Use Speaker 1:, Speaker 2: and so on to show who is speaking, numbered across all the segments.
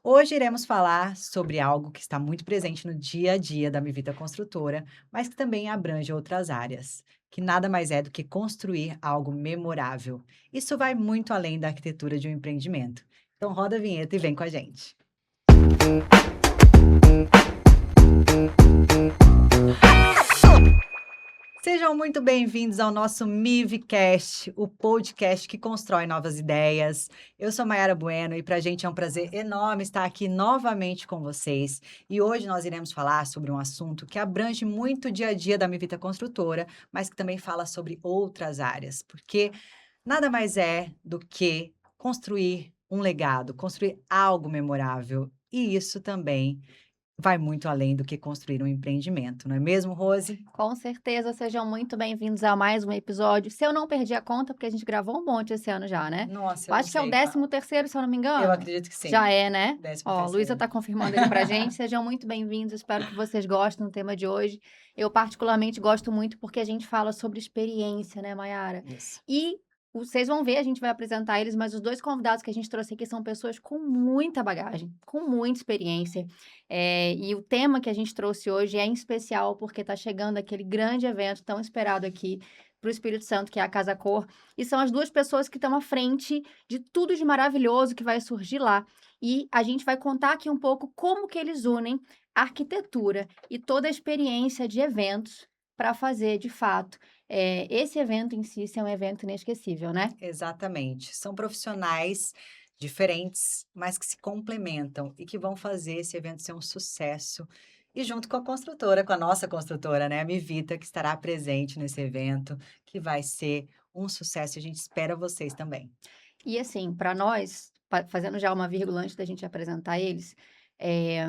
Speaker 1: Hoje iremos falar sobre algo que está muito presente no dia a dia da Mivita Construtora, mas que também abrange outras áreas, que nada mais é do que construir algo memorável. Isso vai muito além da arquitetura de um empreendimento. Então roda a vinheta e vem com a gente. Sejam muito bem-vindos ao nosso Mivcast, o podcast que constrói novas ideias. Eu sou Mayara Bueno e para a gente é um prazer enorme estar aqui novamente com vocês. E hoje nós iremos falar sobre um assunto que abrange muito o dia a dia da Mivita Construtora, mas que também fala sobre outras áreas, porque nada mais é do que construir um legado, construir algo memorável. E isso também vai muito além do que construir um empreendimento, não é mesmo, Rose?
Speaker 2: Com certeza, sejam muito bem-vindos a mais um episódio. Se eu não perdi a conta, porque a gente gravou um monte esse ano já, né?
Speaker 1: Nossa,
Speaker 2: Eu
Speaker 1: eu não
Speaker 2: acho que é o
Speaker 1: sei.
Speaker 2: 13º, se eu não me
Speaker 1: Eu
Speaker 2: engano.
Speaker 1: acredito que
Speaker 2: Já
Speaker 1: sim.
Speaker 2: é, né?
Speaker 1: Décimo
Speaker 2: Ó, a Luísa
Speaker 1: terceiro.
Speaker 2: tá confirmando ali pra gente. Sejam muito bem-vindos. Espero que vocês gostem do tema de hoje. Eu particularmente gosto muito porque a gente fala sobre experiência, né, Mayara?
Speaker 1: Isso.
Speaker 2: E vocês vão ver, a gente vai apresentar eles, mas os dois convidados que a gente trouxe aqui são pessoas com muita bagagem, com muita experiência. E o tema que a gente trouxe hoje é em especial porque está chegando aquele grande evento tão esperado aqui para o Espírito Santo, que é a Casa Cor, e são as duas pessoas que estão à frente de tudo de maravilhoso que vai surgir lá. E a gente vai contar aqui um pouco como que eles unem a arquitetura e toda a experiência de eventos para fazer, de fato, esse evento em si ser um evento inesquecível, né?
Speaker 1: Exatamente. São profissionais diferentes, mas que se complementam e que vão fazer esse evento ser um sucesso. E junto com a construtora, com a nossa construtora, né, a Mivita, que estará presente nesse evento, que vai ser um sucesso. E a gente espera vocês também.
Speaker 2: E assim, para nós, fazendo já uma vírgula antes da gente apresentar eles, eh,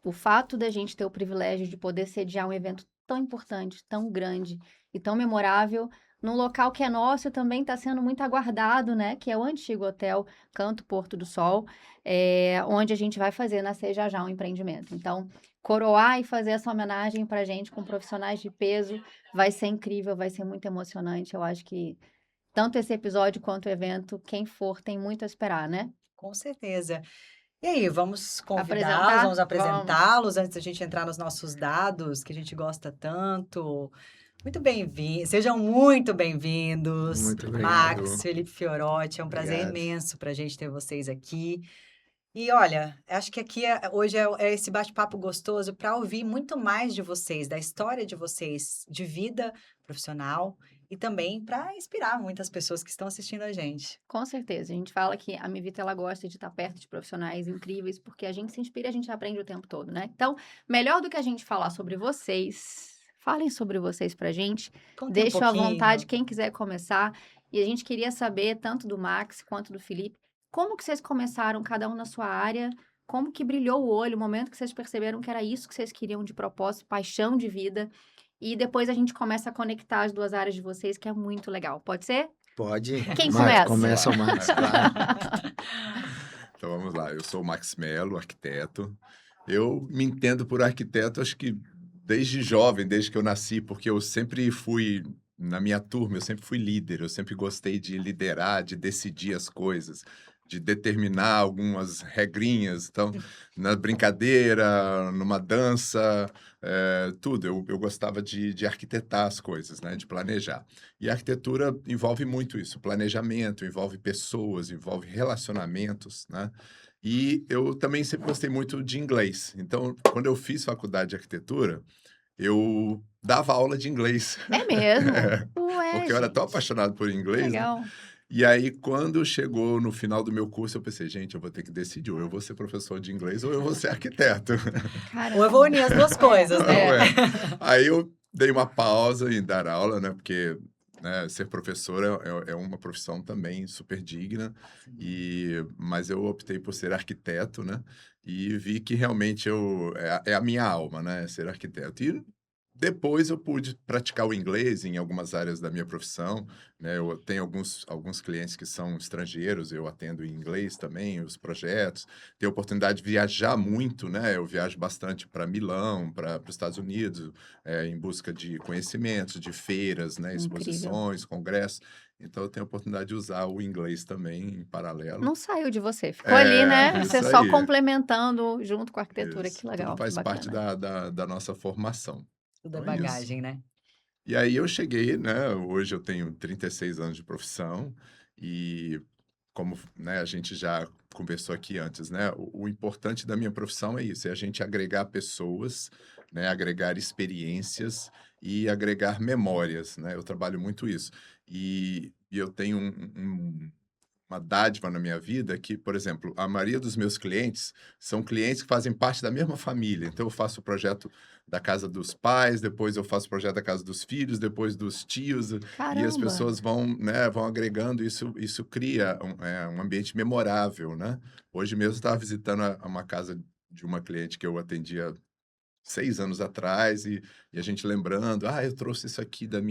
Speaker 2: o fato da gente ter o privilégio de poder sediar um evento tão importante, tão grande e tão memorável, num local que é nosso e também está sendo muito aguardado, né? Que é o antigo Hotel Canto Porto do Sol, onde a gente vai fazer nascer já já um empreendimento. Então, coroar e fazer essa homenagem para a gente com profissionais de peso vai ser incrível, vai ser muito emocionante. Eu acho que tanto esse episódio quanto o evento, quem for tem muito a esperar, né?
Speaker 1: Com certeza. E aí, vamos convidá-los,
Speaker 2: Apresentar?
Speaker 1: vamos
Speaker 2: Vamos.
Speaker 1: apresentá-los antes da gente entrar nos nossos dados, que a gente gosta tanto. Muito bem-vindos, sejam muito bem-vindos,
Speaker 3: Muito
Speaker 1: Max,
Speaker 3: obrigado.
Speaker 1: Felipe Fiorotti, é um prazer
Speaker 3: Obrigado.
Speaker 1: imenso para a gente ter vocês aqui. E olha, acho que aqui hoje é esse bate-papo gostoso para ouvir muito mais de vocês, da história de vocês, de vida profissional e também para inspirar muitas pessoas que estão assistindo a gente.
Speaker 2: Com certeza. A gente fala que a Mivita ela gosta de estar perto de profissionais incríveis, porque a gente se inspira e a gente aprende o tempo todo, né? Então, melhor do que a gente falar sobre vocês, falem sobre vocês pra gente.
Speaker 1: Contem um
Speaker 2: Deixem à vontade
Speaker 1: pouquinho.
Speaker 2: quem quiser começar. E a gente queria saber, tanto do Max quanto do Felipe, como que vocês começaram, cada um na sua área, como que brilhou o olho, o momento que vocês perceberam que era isso que vocês queriam de propósito, paixão de vida. E depois a gente começa a conectar as duas áreas de vocês, que é muito legal. Pode ser?
Speaker 3: Pode.
Speaker 2: Quem
Speaker 3: Max,
Speaker 2: começa?
Speaker 3: começa o Max, claro.
Speaker 4: Então vamos lá, eu sou o Max Mello, arquiteto. Eu me entendo por arquiteto, acho que desde jovem, desde que eu nasci, porque eu sempre fui, na minha turma, eu sempre fui líder, eu sempre gostei de liderar, de decidir as coisas, de determinar algumas regrinhas. Então, na brincadeira, numa dança, tudo. Eu gostava de arquitetar as coisas, né, de planejar. E a arquitetura envolve muito isso, planejamento, envolve pessoas, envolve relacionamentos, né? E eu também sempre gostei muito de inglês. Então, quando eu fiz faculdade de arquitetura, eu dava aula de inglês.
Speaker 2: É mesmo?
Speaker 4: É,
Speaker 2: Ué,
Speaker 4: porque eu era tão
Speaker 2: gente.
Speaker 4: apaixonado por inglês, né?
Speaker 2: Legal.
Speaker 4: E aí, quando chegou no final do meu curso, eu pensei, gente, eu vou ter que decidir, ou eu vou ser professor de inglês ou eu vou ser arquiteto.
Speaker 1: Ou eu vou
Speaker 2: Caramba.
Speaker 1: unir as duas coisas, né?
Speaker 4: Não é? Aí eu dei uma pausa em dar aula, né? Porque né, ser professor é uma profissão também super digna, mas eu optei por ser arquiteto, né? E vi que realmente é a minha alma, né? Ser arquiteto. E depois eu pude praticar o inglês em algumas áreas da minha profissão, né? Eu tenho alguns clientes que são estrangeiros, eu atendo em inglês também, os projetos. Tenho a oportunidade de viajar muito, né? Eu viajo bastante para Milão, para os Estados Unidos, em busca de conhecimentos, de feiras, né?
Speaker 2: Incrível.
Speaker 4: Exposições, congressos. Então eu tenho a oportunidade de usar o inglês também em paralelo.
Speaker 2: Não saiu de você, ficou ali, né?
Speaker 4: Isso
Speaker 2: Você só
Speaker 4: aí.
Speaker 2: complementando junto com a arquitetura,
Speaker 4: Isso.
Speaker 2: que
Speaker 4: Tudo
Speaker 2: legal, que
Speaker 4: faz parte
Speaker 2: bacana.
Speaker 4: da nossa formação.
Speaker 1: Tudo é
Speaker 4: Então é isso.
Speaker 1: bagagem, né?
Speaker 4: E aí eu cheguei, né? Hoje eu tenho 36 anos de profissão e como, né, a gente já conversou aqui antes, né? O importante da minha profissão é isso, é a gente agregar pessoas, né? Agregar experiências e agregar memórias, né? Eu trabalho muito isso. E eu tenho uma dádiva na minha vida que, por exemplo, a maioria dos meus clientes são clientes que fazem parte da mesma família. Então, eu faço o projeto da casa dos pais, depois eu faço o projeto da casa dos filhos, depois dos tios, e as
Speaker 2: Caramba!
Speaker 4: pessoas vão, né, vão agregando, isso cria um ambiente memorável, né? Hoje mesmo eu estava visitando uma casa de uma cliente que eu atendia 6 anos atrás, e a gente lembrando, eu trouxe isso aqui do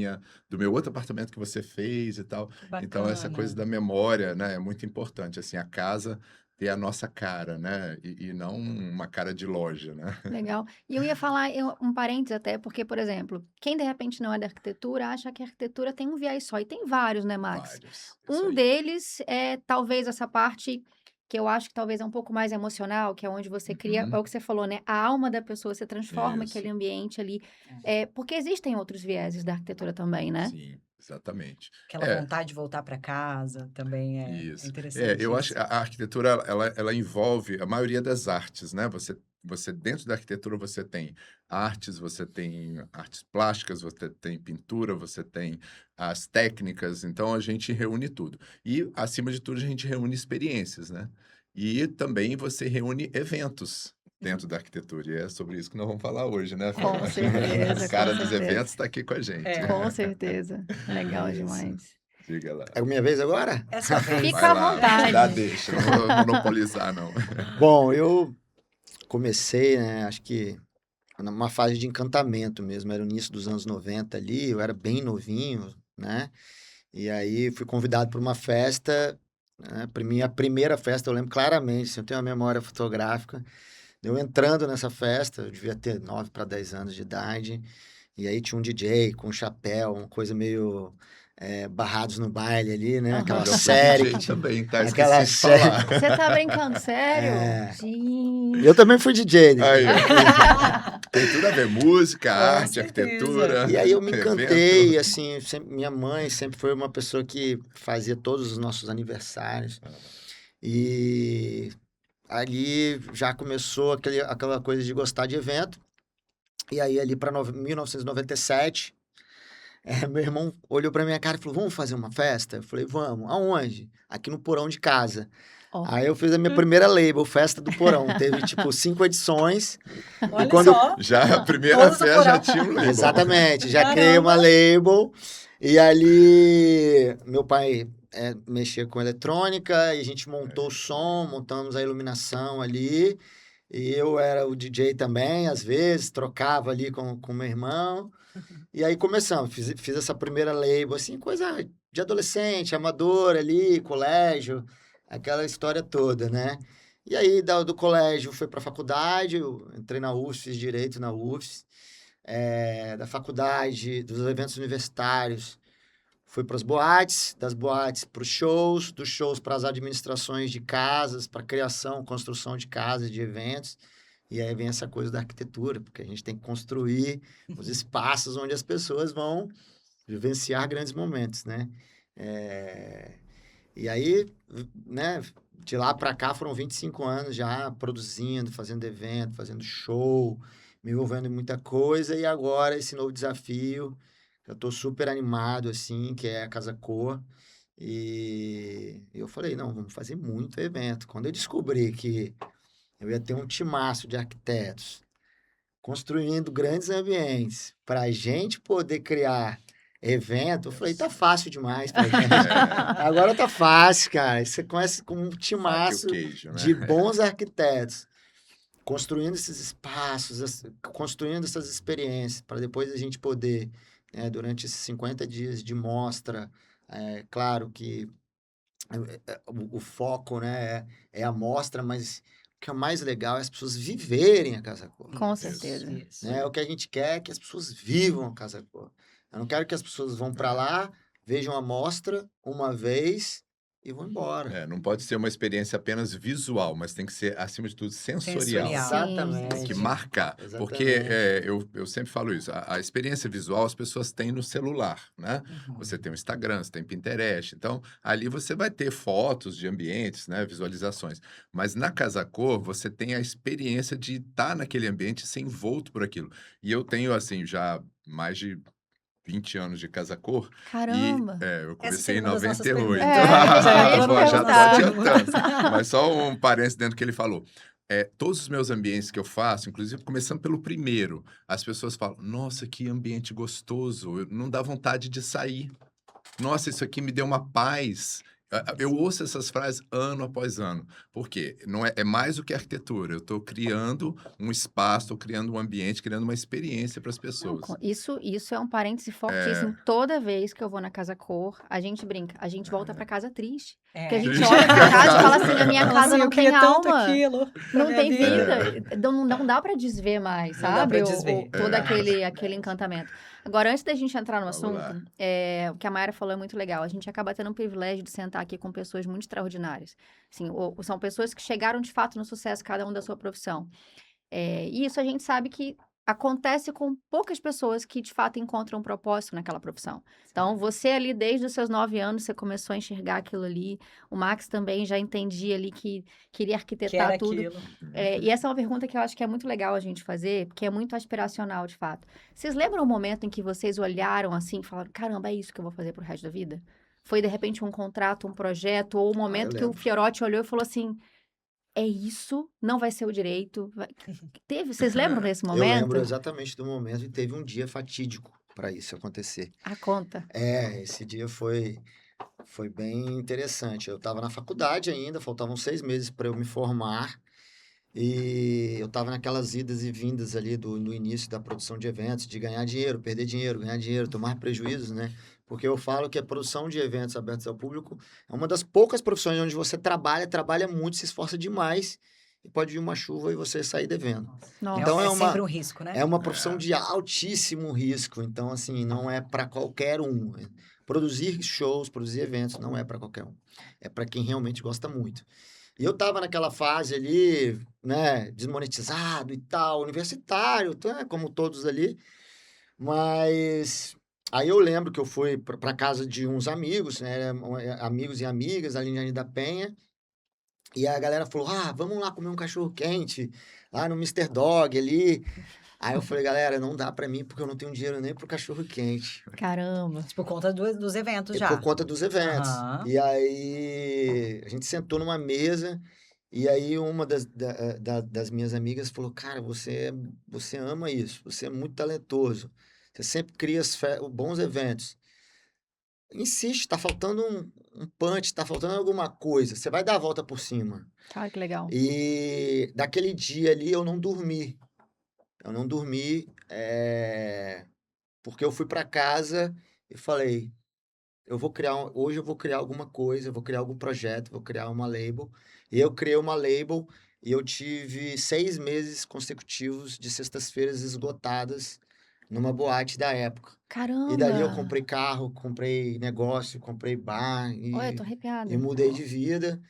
Speaker 4: meu outro apartamento que você fez e tal.
Speaker 1: Que
Speaker 4: Então, essa coisa
Speaker 1: bacana.
Speaker 4: da memória, né, é muito importante, assim, a casa ter a nossa cara, né, e não uma cara de loja, né?
Speaker 2: Legal. E eu ia falar um parênteses até, porque, por exemplo, quem de repente não é da arquitetura acha que a arquitetura tem um viés só, e tem vários, né, Max?
Speaker 4: Vários, isso
Speaker 2: Um
Speaker 4: aí.
Speaker 2: deles é talvez essa parte que eu acho que talvez é um pouco mais emocional, que é onde você cria, é
Speaker 4: Uhum,
Speaker 2: o que você falou, né? A alma da pessoa, você transforma
Speaker 4: isso,
Speaker 2: aquele ambiente ali.
Speaker 1: É.
Speaker 2: Porque existem outros vieses da arquitetura também, né?
Speaker 4: sim, exatamente.
Speaker 1: Aquela
Speaker 4: É,
Speaker 1: vontade de voltar para casa também é
Speaker 4: isso.
Speaker 1: interessante
Speaker 4: Eu acho
Speaker 1: isso.
Speaker 4: que a arquitetura, ela envolve a maioria das artes, né? Você dentro da arquitetura, você tem você tem artes plásticas, você tem pintura, você tem as técnicas, então a gente reúne tudo. E, acima de tudo, a gente reúne experiências, né? E também você reúne eventos dentro da arquitetura, e é sobre isso que nós vamos falar hoje, né, Fábio?
Speaker 2: Com
Speaker 4: O
Speaker 2: certeza, com
Speaker 4: cara dos
Speaker 2: certeza.
Speaker 4: eventos está aqui com a gente.
Speaker 1: É,
Speaker 2: Com certeza. Legal
Speaker 1: isso.
Speaker 2: demais.
Speaker 4: Diga lá.
Speaker 3: É a minha vez agora?
Speaker 1: É sua vez.
Speaker 2: Fica
Speaker 4: Vai
Speaker 2: à
Speaker 4: lá,
Speaker 2: vontade.
Speaker 4: deixa, não vou monopolizar, não.
Speaker 3: Bom, eu comecei, né, acho que numa fase de encantamento mesmo, era o início dos anos 90 ali, eu era bem novinho, né? E aí fui convidado para uma festa, né, para minha primeira festa, eu lembro claramente, assim, eu tenho uma memória fotográfica, eu entrando nessa festa, eu devia ter 9 para 10 anos de idade, e aí tinha um DJ com um chapéu, uma coisa meio Barrados no Baile ali, né?
Speaker 2: Aham.
Speaker 3: Aquela
Speaker 4: Eu fui
Speaker 3: série
Speaker 4: DJ também, tá?
Speaker 3: aquela
Speaker 4: Esqueci de falar.
Speaker 2: Você tá brincando, sério?
Speaker 3: É.
Speaker 2: Gente.
Speaker 3: Eu também fui DJ, né?
Speaker 4: Aí, ó. Tem tudo a ver, música,
Speaker 1: Com
Speaker 4: arte,
Speaker 1: certeza.
Speaker 4: arquitetura,
Speaker 3: E aí eu me
Speaker 4: evento.
Speaker 3: encantei, assim, minha mãe sempre foi uma pessoa que fazia todos os nossos aniversários. E ali já começou aquela coisa de gostar de evento. E aí ali para 1997, meu irmão olhou para minha cara e falou, vamos fazer uma festa? Eu falei, vamos. Aonde? Aqui no porão de casa.
Speaker 2: Ó.
Speaker 3: Aí eu fiz a minha primeira label, Festa do Porão. Teve, tipo, 5 edições.
Speaker 1: Olha
Speaker 3: quando eu-
Speaker 1: só.
Speaker 4: Já a primeira
Speaker 1: Todos
Speaker 4: festa já
Speaker 1: decoraram.
Speaker 4: tinha um label.
Speaker 3: Exatamente, já
Speaker 1: Caramba.
Speaker 3: criei uma label. E ali, meu pai mexia com eletrônica, e a gente montou o som, montamos a iluminação ali. E eu era o DJ também, às vezes, trocava ali com meu irmão. E aí começamos, fiz essa primeira label, assim, coisa de adolescente, amador ali, colégio, aquela história toda, né? E aí, do colégio, fui para a faculdade, eu entrei na UFS, fiz Direito na UFS. Da faculdade, dos eventos universitários, fui para as boates, das boates para os shows, dos shows para as administrações de casas, para criação, construção de casas, de eventos. E aí vem essa coisa da arquitetura, porque a gente tem que construir os espaços onde as pessoas vão vivenciar grandes momentos, né? E aí, né, de lá para cá foram 25 anos já produzindo, fazendo evento, fazendo show, me envolvendo em muita coisa, e agora esse novo desafio, eu estou super animado, assim, que é a Casa Cor, e eu falei, não, vamos fazer muito evento. Quando eu descobri que eu ia ter um timaço de arquitetos construindo grandes ambientes para a gente poder criar evento, eu falei, tá fácil demais pra gente. Agora tá fácil, cara. Você conhece com um
Speaker 4: Faca e o
Speaker 3: timaço
Speaker 4: queijo, né?
Speaker 3: de bons arquitetos, construindo esses espaços, construindo essas experiências, para depois a gente poder, durante esses 50 dias de mostra, claro que o foco, né, é a mostra, mas o que é mais legal é as pessoas viverem a Casa Cor.
Speaker 2: Com certeza.
Speaker 1: Isso.
Speaker 3: Né? O que a gente quer é que as pessoas vivam a Casa Cor. Eu não quero que as pessoas vão para lá, vejam a amostra uma vez e vão embora.
Speaker 4: Não pode ser uma experiência apenas visual, mas tem que ser, acima de tudo, sensorial.
Speaker 1: Sensorial.
Speaker 2: Sim.
Speaker 4: Tem que
Speaker 3: Exatamente.
Speaker 4: marcar, porque
Speaker 3: Exatamente.
Speaker 4: eu sempre falo isso, a experiência visual as pessoas têm no celular, né?
Speaker 1: Uhum.
Speaker 4: Você tem o Instagram, você tem Pinterest, então ali você vai ter fotos de ambientes, né? Visualizações, mas na Casa Cor você tem a experiência de estar naquele ambiente e ser envolto por aquilo. E eu tenho, assim, já mais de 20 anos de Casa Cor e
Speaker 2: Caramba!
Speaker 4: eu
Speaker 1: Essa
Speaker 4: comecei em
Speaker 1: seria uma das nossas
Speaker 4: 98.
Speaker 1: perguntas.
Speaker 2: Já ia te
Speaker 4: Pô, já tô
Speaker 2: perguntar.
Speaker 4: adiantando. Mas só um parênteses dentro do que ele falou. Todos os meus ambientes que eu faço, inclusive começando pelo primeiro, as pessoas falam: Nossa, que ambiente gostoso, não dá vontade de sair. Nossa, isso aqui me deu uma paz. Eu ouço essas frases ano após ano. Por quê? Não é mais do que arquitetura. Eu estou criando um espaço, estou criando um ambiente, criando uma experiência para as
Speaker 2: Não,
Speaker 4: pessoas.
Speaker 2: isso é um parêntese
Speaker 4: É,
Speaker 2: fortíssimo. Toda vez que eu vou na Casa Cor, a gente brinca, a gente volta pra casa triste. Porque a
Speaker 1: É.
Speaker 2: gente
Speaker 4: Triste.
Speaker 2: olha pra casa e fala assim, a minha
Speaker 1: Fala
Speaker 2: casa
Speaker 1: assim,
Speaker 2: não
Speaker 1: eu
Speaker 2: tem
Speaker 1: queria tanto
Speaker 2: alma,
Speaker 1: aquilo pra
Speaker 2: não
Speaker 1: minha
Speaker 2: tem
Speaker 1: vida.
Speaker 2: vida. Não dá pra desver mais,
Speaker 1: Não dá pra
Speaker 2: sabe?
Speaker 1: desver.
Speaker 2: Todo aquele encantamento. Agora, antes da gente entrar no
Speaker 4: Vamos
Speaker 2: assunto,
Speaker 4: lá.
Speaker 2: o que a Mayara falou é muito legal. A gente acaba tendo o privilégio de sentar aqui com pessoas muito extraordinárias. Assim, são pessoas que chegaram de fato no sucesso, cada um da sua profissão. E isso a gente sabe que acontece com poucas pessoas que de fato encontram um propósito naquela profissão. Então, você ali, desde os seus 9 anos, você começou a enxergar aquilo ali. O Max também já entendia ali que queria
Speaker 1: Que
Speaker 2: arquitetar
Speaker 1: era
Speaker 2: tudo.
Speaker 1: aquilo.
Speaker 2: E essa é uma pergunta que eu acho que é muito legal a gente fazer, porque é muito aspiracional, de fato. Vocês lembram o momento em que vocês olharam assim e falaram: caramba, é isso que eu vou fazer pro resto da vida? Foi, de repente, um contrato, um projeto, ou o
Speaker 3: Eu
Speaker 2: momento que o
Speaker 3: lembro.
Speaker 2: Fioretti olhou e falou assim: é isso, não vai ser o direito. Vocês lembram desse
Speaker 3: Eu lembro
Speaker 2: momento?
Speaker 3: exatamente do momento e teve um dia fatídico para isso acontecer.
Speaker 2: A conta.
Speaker 3: Esse dia foi bem interessante. Eu estava na faculdade ainda, faltavam 6 meses para eu me formar. E eu estava naquelas idas e vindas ali no início da produção de eventos, de ganhar dinheiro, perder dinheiro, ganhar dinheiro, tomar prejuízos, né? Porque eu falo que a produção de eventos abertos ao público é uma das poucas profissões onde você trabalha muito, se esforça demais e pode vir uma chuva e você sair devendo.
Speaker 1: É,
Speaker 3: Então
Speaker 2: Nossa.
Speaker 1: é sempre um risco, né?
Speaker 3: é uma profissão de altíssimo risco. Então, assim, não é para qualquer um. Produzir shows, produzir eventos, não é para qualquer um. É para quem realmente gosta muito. E eu tava naquela fase ali, né, desmonetizado e tal, universitário, né, como todos ali, mas aí eu lembro que eu fui para casa de uns amigos, né, amigos e amigas ali em Jardim da Penha, e a galera falou: "Ah, vamos lá comer um cachorro quente lá no Mister Dog ali". Aí eu falei: "Galera, não dá para mim porque eu não tenho dinheiro nem pro cachorro quente".
Speaker 2: Caramba.
Speaker 1: Por conta dos eventos
Speaker 3: Por
Speaker 1: já.
Speaker 3: conta dos eventos.
Speaker 1: Aham.
Speaker 3: E aí a gente sentou numa mesa e aí uma das minhas amigas falou: Cara, você ama isso, você é muito talentoso, você sempre cria bons eventos. Insiste, tá faltando um punch, tá faltando alguma coisa, você vai dar a volta por cima.
Speaker 2: Cara, que legal.
Speaker 3: E daquele dia ali eu não dormi. Eu não dormi, porque eu fui para casa e falei: hoje eu vou criar alguma coisa, eu vou criar algum projeto, vou criar uma label. E eu criei uma label e eu tive 6 meses consecutivos de sextas-feiras esgotadas numa boate da época. E dali eu
Speaker 2: Caramba.
Speaker 3: comprei carro, comprei negócio, comprei bar
Speaker 2: Olha, eu tô
Speaker 3: e
Speaker 2: arrepiada.
Speaker 3: mudei de vida.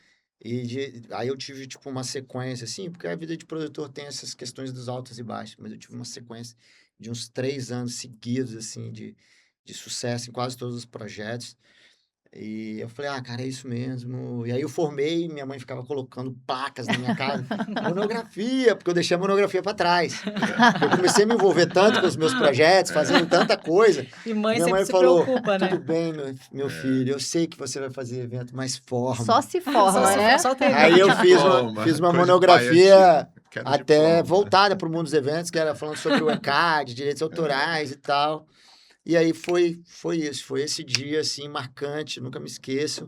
Speaker 3: Aí eu tive, tipo, uma sequência, assim, porque a vida de produtor tem essas questões dos altos e baixos, mas eu tive uma sequência de uns 3 anos seguidos, assim, de sucesso em quase todos os projetos. E eu falei: cara, é isso mesmo. E aí eu formei, minha mãe ficava colocando placas na minha casa, monografia, porque eu deixei a monografia para trás. Eu comecei a me envolver tanto com os meus projetos, fazendo tanta coisa.
Speaker 1: E mãe
Speaker 3: Minha
Speaker 1: sempre
Speaker 3: mãe
Speaker 1: se
Speaker 3: falou:
Speaker 1: preocupa,
Speaker 3: Tudo
Speaker 1: né?
Speaker 3: bem, meu filho, eu sei que você vai fazer evento, mas
Speaker 2: Só
Speaker 3: forma.
Speaker 2: se forma,
Speaker 1: Só,
Speaker 2: né?
Speaker 1: só teve.
Speaker 3: Aí eu
Speaker 4: Diploma,
Speaker 3: fiz uma
Speaker 4: coisa de pai antigo.
Speaker 3: monografia
Speaker 4: Quero
Speaker 3: até
Speaker 4: diploma.
Speaker 3: voltada para o mundo dos eventos, que era falando sobre o ECAD, direitos autorais e tal. E aí foi isso, foi esse dia, assim, marcante, nunca me esqueço,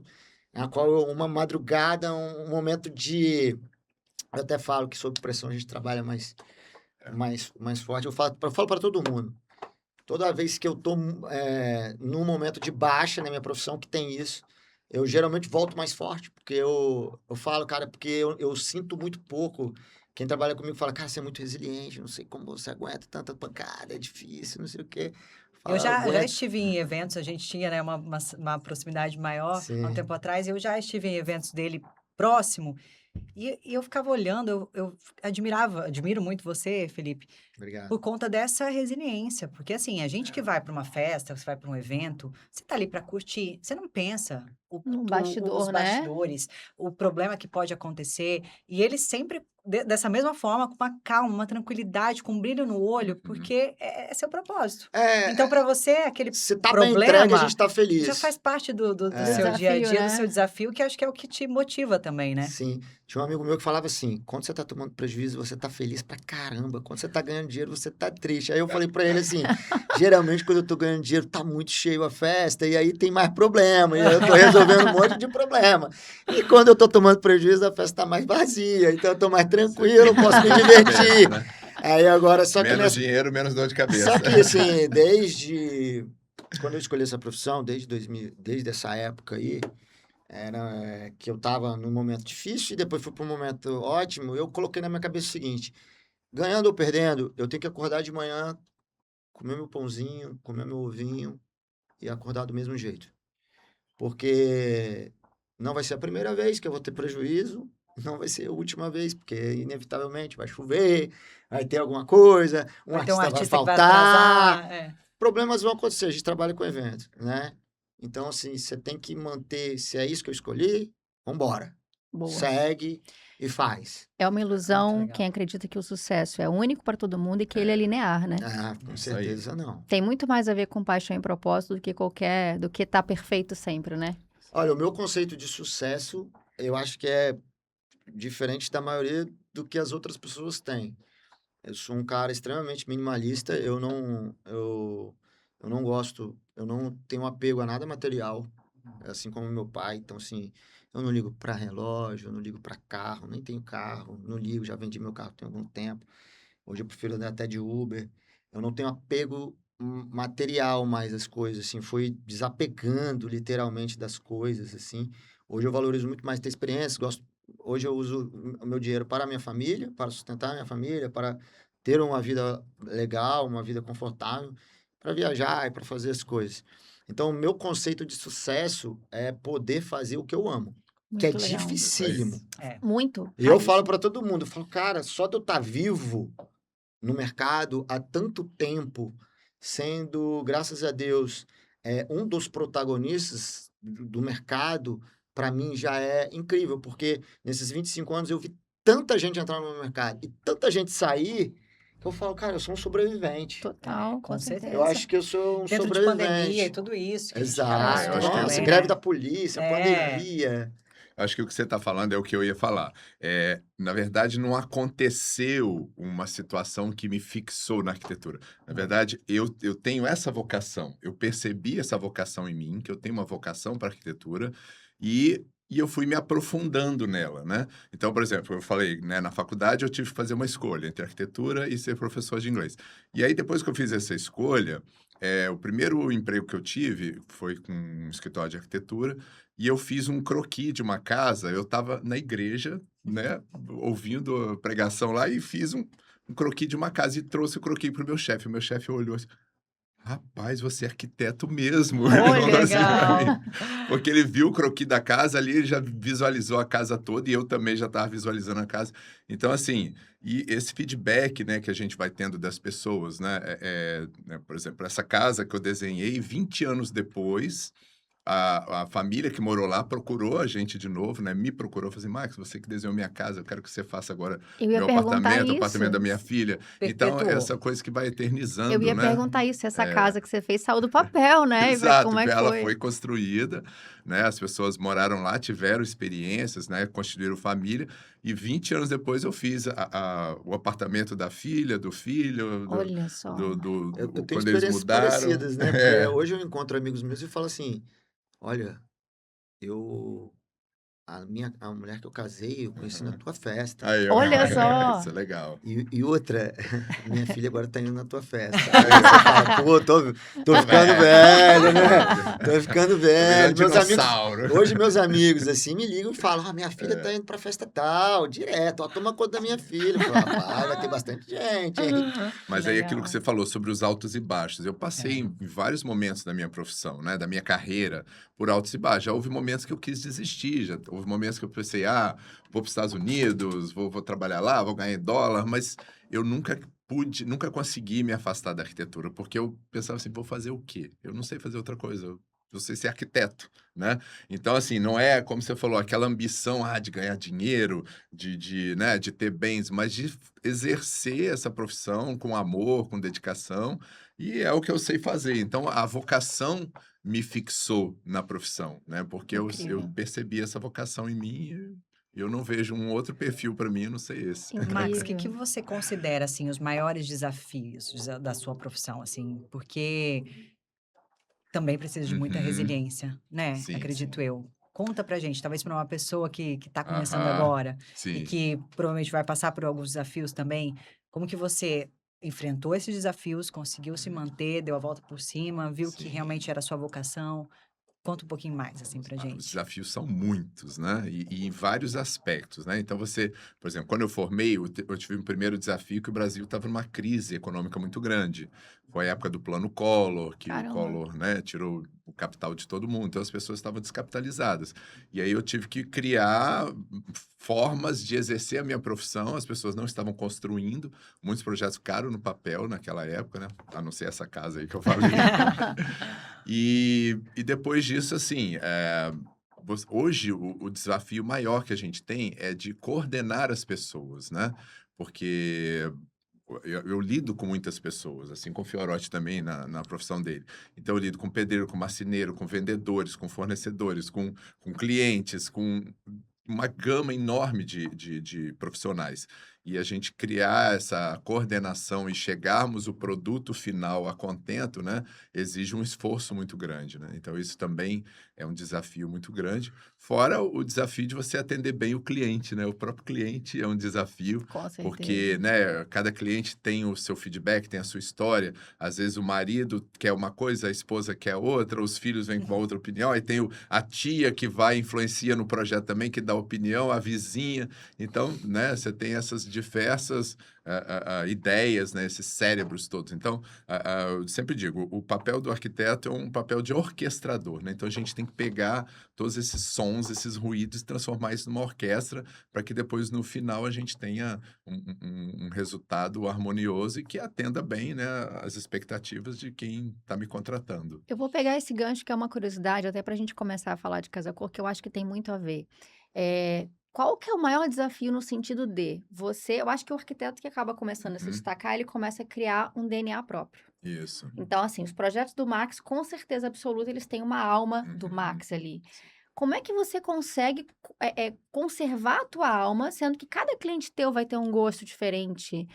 Speaker 3: na qual uma madrugada, um momento de... Eu até falo que sob pressão a gente trabalha mais forte. Eu falo para todo mundo. Toda vez que eu tô num momento de baixa na minha profissão, que tem isso, eu geralmente volto mais forte, porque eu falo, cara, porque eu sinto muito pouco. Quem trabalha comigo fala: Cara, você é muito resiliente, não sei como você aguenta tanta pancada, é difícil, não sei o quê.
Speaker 1: Eu já
Speaker 3: aguento.
Speaker 1: estive em eventos, a gente tinha, né, uma proximidade maior há um
Speaker 3: Sim,
Speaker 1: tempo atrás, eu já estive em eventos dele próximo, e eu ficava olhando, eu admiro muito você, Felipe,
Speaker 3: obrigado.
Speaker 1: por conta dessa resiliência, porque assim, a gente que vai para uma festa, você vai para um evento, você tá ali para curtir, você não pensa
Speaker 2: Num
Speaker 1: os
Speaker 2: bastidor, né?
Speaker 1: bastidores, o problema que pode acontecer, e ele sempre dessa mesma forma, com uma calma, uma tranquilidade, com um brilho no olho,
Speaker 4: Uhum.
Speaker 1: porque é seu propósito.
Speaker 3: É,
Speaker 1: Então, para você, aquele
Speaker 3: se tá bem entregue, a
Speaker 1: problema
Speaker 3: gente tá
Speaker 1: já
Speaker 3: feliz.
Speaker 1: faz parte do
Speaker 2: Do
Speaker 1: seu dia a
Speaker 2: desafio,
Speaker 1: dia, do seu
Speaker 2: né?
Speaker 1: desafio, que acho que é o que te motiva também, né?
Speaker 3: Sim. Tinha um amigo meu que falava assim: quando você tá tomando prejuízo, você tá feliz pra caramba. Quando você tá ganhando dinheiro, você tá triste. Aí eu falei pra ele assim: geralmente quando eu tô ganhando dinheiro, tá muito cheio a festa, e aí tem mais problema, e aí eu tô resolvendo um monte de problema. E quando eu tô tomando prejuízo, a festa tá mais vazia, então eu tô mais tranquilo, eu posso me
Speaker 4: Dor de cabeça,
Speaker 3: divertir.
Speaker 4: né?
Speaker 3: Aí agora, só que
Speaker 4: Menos
Speaker 3: nessa.
Speaker 4: dinheiro, menos dor de cabeça.
Speaker 3: Só que assim, desde. Quando eu escolhi essa profissão, desde 2000, desde essa época aí, era que eu estava num momento difícil e depois fui para um momento ótimo, eu coloquei na minha cabeça o seguinte: ganhando ou perdendo, eu tenho que acordar de manhã, comer meu pãozinho, comer meu ovinho e acordar do mesmo jeito. Porque não vai ser a primeira vez que eu vou ter prejuízo, não vai ser a última vez, porque inevitavelmente vai chover, vai ter alguma coisa, um
Speaker 1: Vai ter um
Speaker 3: artista vai
Speaker 1: artista que vai
Speaker 3: faltar,
Speaker 1: atrasar,
Speaker 3: problemas vão acontecer, a gente trabalha com evento, né? Então, assim, você tem que manter, se é isso que eu escolhi, vambora.
Speaker 2: Boa.
Speaker 3: Segue e faz.
Speaker 2: É uma
Speaker 1: muito
Speaker 2: ilusão
Speaker 1: legal.
Speaker 2: quem acredita que o sucesso é único para todo mundo e que ele é linear, né?
Speaker 3: Ah, com
Speaker 4: Isso aí.
Speaker 3: certeza não.
Speaker 2: Tem muito mais a ver com paixão e propósito do que tá perfeito sempre, né?
Speaker 3: Olha, o meu conceito de sucesso, eu acho que é diferente da maioria do que as outras pessoas têm. Eu sou um cara extremamente minimalista, eu não gosto, eu não tenho apego a nada material, assim como meu pai. Então, assim, eu não ligo para relógio, eu não ligo para carro, nem tenho carro, não ligo, já vendi meu carro tem algum tempo. Hoje eu prefiro andar até de Uber. Eu não tenho apego material mais às coisas, assim, fui desapegando literalmente das coisas, assim. Hoje eu valorizo muito mais ter experiências, hoje eu uso o meu dinheiro para a minha família, para sustentar a minha família, para ter uma vida legal, uma vida confortável, para viajar e para fazer as coisas. Então, o meu conceito de sucesso é poder fazer o que eu amo, que é
Speaker 2: Muito legal.
Speaker 4: Isso aí.
Speaker 3: dificílimo.
Speaker 2: Muito.
Speaker 3: E eu falo
Speaker 2: Raríssimo.
Speaker 3: para todo mundo, eu falo, cara, só de eu estar vivo no mercado há tanto tempo, sendo, graças a Deus, um dos protagonistas do mercado, para mim já é incrível, porque nesses 25 anos eu vi tanta gente entrar no mercado e tanta gente sair, que eu falo, cara, eu sou um sobrevivente.
Speaker 2: Total,
Speaker 1: com
Speaker 2: com
Speaker 1: certeza.
Speaker 3: Eu
Speaker 2: certeza.
Speaker 3: acho que eu sou um
Speaker 1: Dentro de pandemia e
Speaker 3: sobrevivente.
Speaker 1: tudo isso que a gente
Speaker 3: Exato.
Speaker 4: eu acho
Speaker 1: passou
Speaker 4: que
Speaker 3: Nossa,
Speaker 1: também,
Speaker 3: greve
Speaker 1: né?
Speaker 3: da polícia,
Speaker 1: É,
Speaker 3: pandemia.
Speaker 4: Acho que o que você está falando é o que eu ia falar. Na verdade, não aconteceu uma situação que me fixou na arquitetura. Na verdade, eu tenho essa vocação. Eu percebi essa vocação em mim, que eu tenho uma vocação para arquitetura, e eu fui me aprofundando nela, né? Então, por exemplo, eu falei, né, na faculdade eu tive que fazer uma escolha entre arquitetura e ser professor de inglês. E aí, depois que eu fiz essa escolha, o primeiro emprego que eu tive foi com um escritório de arquitetura, e eu fiz um croquis de uma casa. Eu estava na igreja, né, ouvindo a pregação lá, e fiz um croquis de uma casa e trouxe o croquis para o meu chefe. O meu chefe olhou assim: rapaz, você é arquiteto mesmo. Ele
Speaker 2: Oh,
Speaker 4: falou assim para
Speaker 2: legal.
Speaker 4: mim. Porque ele viu o croquis da casa ali, ele já visualizou a casa toda, e eu também já estava visualizando a casa. Então, assim, e esse feedback, né, que a gente vai tendo das pessoas, né, né, por exemplo, essa casa que eu desenhei 20 anos depois, a família que morou lá procurou a gente de novo, né? Me procurou, falou assim: Max, você que desenhou minha casa, eu quero que você faça agora
Speaker 2: Eu ia
Speaker 4: meu
Speaker 2: perguntar
Speaker 4: apartamento, o
Speaker 2: isso.
Speaker 4: apartamento da minha filha. Então,
Speaker 1: perpetuou.
Speaker 4: essa coisa que vai
Speaker 2: Eu
Speaker 4: eternizando,
Speaker 2: ia
Speaker 4: né?
Speaker 2: perguntar isso, se essa casa que você fez saiu do papel, né? E ver
Speaker 4: Exato,
Speaker 2: como é que
Speaker 4: ela
Speaker 2: foi.
Speaker 4: foi construída, né? As pessoas moraram lá, tiveram experiências, né? Constituíram família, e 20 anos depois eu fiz o apartamento da filha, do filho,
Speaker 2: Olha só.
Speaker 3: Eu tenho
Speaker 4: quando eles
Speaker 3: experiências
Speaker 4: mudaram.
Speaker 3: parecidas, né? Porque hoje eu encontro amigos meus e falo assim, olha, eu a mulher que eu casei, eu conheci na tua festa.
Speaker 4: Aí, ó.
Speaker 2: Olha só!
Speaker 4: Isso é legal.
Speaker 3: E outra, minha filha agora tá indo na tua festa. Aí você fala, pô, tô ficando velho, né? Tô ficando velho. Meus amigos,
Speaker 4: Dinossauro.
Speaker 3: hoje meus amigos, assim, me ligam e falam, minha filha tá indo pra festa tal, direto, ó, toma conta da minha filha. Eu falo, rapaz, vai ter bastante gente, hein?
Speaker 4: Mas aí
Speaker 2: Legal.
Speaker 4: aquilo que você falou sobre os altos e baixos. Eu passei
Speaker 1: É.
Speaker 4: em vários momentos da minha profissão, né, da minha carreira, por altos e baixos. Já houve momentos que eu quis desistir, já houve momentos que eu pensei, vou para os Estados Unidos, vou trabalhar lá, vou ganhar em dólar, mas eu nunca consegui me afastar da arquitetura, porque eu pensava assim, vou fazer o quê? Eu não sei fazer outra coisa. Eu sei ser arquiteto, né? Então, assim, não é, como você falou, aquela ambição de ganhar dinheiro, né, de ter bens, mas de exercer essa profissão com amor, com dedicação, e é o que eu sei fazer. Então, a vocação me fixou na profissão, né? Porque eu
Speaker 2: Incrível.
Speaker 4: percebi essa vocação em mim e eu não vejo um outro perfil para mim, a não ser esse.
Speaker 1: Max, o que
Speaker 2: Incrível.
Speaker 1: você considera, assim, os maiores desafios da sua profissão, assim? Porque também precisa de muita
Speaker 4: Uhum.
Speaker 1: resiliência, né?
Speaker 4: Sim,
Speaker 1: Acredito
Speaker 4: sim.
Speaker 1: eu. Conta pra gente, talvez para uma pessoa que tá começando
Speaker 4: Aham.
Speaker 1: agora e
Speaker 4: Sim.
Speaker 1: que provavelmente vai passar por alguns desafios também, como que você enfrentou esses desafios, conseguiu se manter, deu a volta por cima, viu que
Speaker 4: Sim.
Speaker 1: realmente era a sua vocação? Conta um pouquinho mais, assim, pra
Speaker 4: Os
Speaker 1: gente.
Speaker 4: desafios são muitos, né? E em vários aspectos, né? Então você, por exemplo, quando eu formei, eu tive um primeiro desafio que o Brasil estava numa crise econômica muito grande. Foi a época do Plano Collor, que o
Speaker 2: Caramba.
Speaker 4: Collor, né, tirou o capital de todo mundo, então as pessoas estavam descapitalizadas. E aí eu tive que criar formas de exercer a minha profissão, as pessoas não estavam construindo, muitos projetos ficaram no papel naquela época, né? A não ser essa casa aí que eu falei. E depois disso, assim, hoje o desafio maior que a gente tem é de coordenar as pessoas, né? Porque eu lido com muitas pessoas, assim como o Fiorotti também na profissão dele. Então, eu lido com pedreiro, com marceneiro, com vendedores, com fornecedores, com clientes, com uma gama enorme de profissionais. E a gente criar essa coordenação e chegarmos o produto final a contento, né, exige um esforço muito grande, né? Então, isso também é um desafio muito grande. Fora o desafio de você atender bem o cliente, né? O próprio cliente é um desafio,
Speaker 2: Com
Speaker 4: porque,
Speaker 2: certeza.
Speaker 4: né, cada cliente tem o seu feedback, tem a sua história. Às vezes o marido quer uma coisa, a esposa quer outra, os filhos vêm com uma outra opinião, aí tem a tia que vai influencia no projeto também, que dá opinião, a vizinha. Então, né, você tem essas diversas ideias, né, esses cérebros todos. Então, eu sempre digo, o papel do arquiteto é um papel de orquestrador, né? Então, a gente tem que pegar todos esses sons, esses ruídos e transformar isso numa orquestra para que depois, no final, a gente tenha um resultado harmonioso e que atenda bem, né, as expectativas de quem está me contratando.
Speaker 2: Eu vou pegar esse gancho, que é uma curiosidade, até para a gente começar a falar de casa cor, que eu acho que tem muito a ver. Qual que é o maior desafio no sentido de você? Eu acho que o arquiteto que acaba começando a se
Speaker 4: Uhum.
Speaker 2: destacar, ele começa a criar um DNA próprio.
Speaker 4: Isso.
Speaker 2: Então, assim, os projetos do Max, com certeza absoluta, eles têm uma alma do
Speaker 4: Uhum.
Speaker 2: Max ali.
Speaker 4: Sim.
Speaker 2: Como é que você consegue conservar a tua alma, sendo que cada cliente teu vai ter um gosto diferente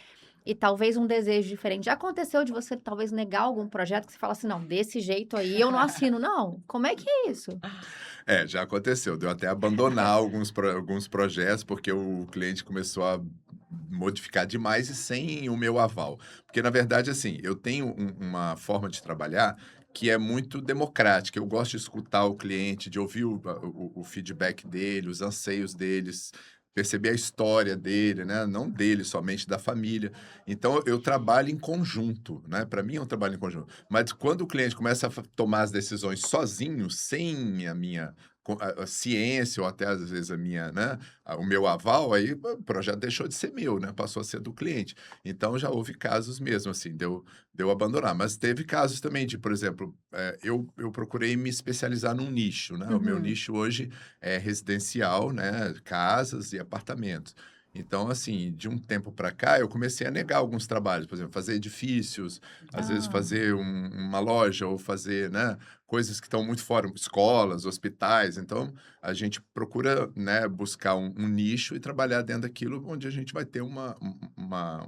Speaker 2: e talvez um desejo diferente? Já aconteceu de você talvez negar algum projeto que você fala assim, não, desse jeito aí eu não assino, não? Como é que é isso?
Speaker 4: Já aconteceu. Deu até abandonar alguns projetos, porque o cliente começou a modificar demais e sem o meu aval. Porque, na verdade, assim, eu tenho uma forma de trabalhar que é muito democrática. Eu gosto de escutar o cliente, de ouvir o feedback dele, os anseios deles, perceber a história dele, né? Não dele somente, da família. Então, eu trabalho em conjunto, né? Para mim é um trabalho em conjunto. Mas quando o cliente começa a tomar as decisões sozinho, sem a minha a ciência ou até às vezes a minha, né, o meu aval, aí o projeto deixou de ser meu, né? Passou a ser do cliente. Então já houve casos mesmo assim, deu abandonar. Mas teve casos também de, por exemplo, eu procurei me especializar num nicho, né? O meu
Speaker 2: Uhum.
Speaker 4: nicho hoje é residencial, né? Casas e apartamentos. Então, assim, de um tempo para cá, eu comecei a negar alguns trabalhos, por exemplo, fazer edifícios, às vezes
Speaker 2: Ah,
Speaker 4: fazer uma loja ou fazer, né, coisas que estão muito fora, escolas, hospitais. Então, a gente procura, né, buscar um nicho e trabalhar dentro daquilo onde a gente vai ter um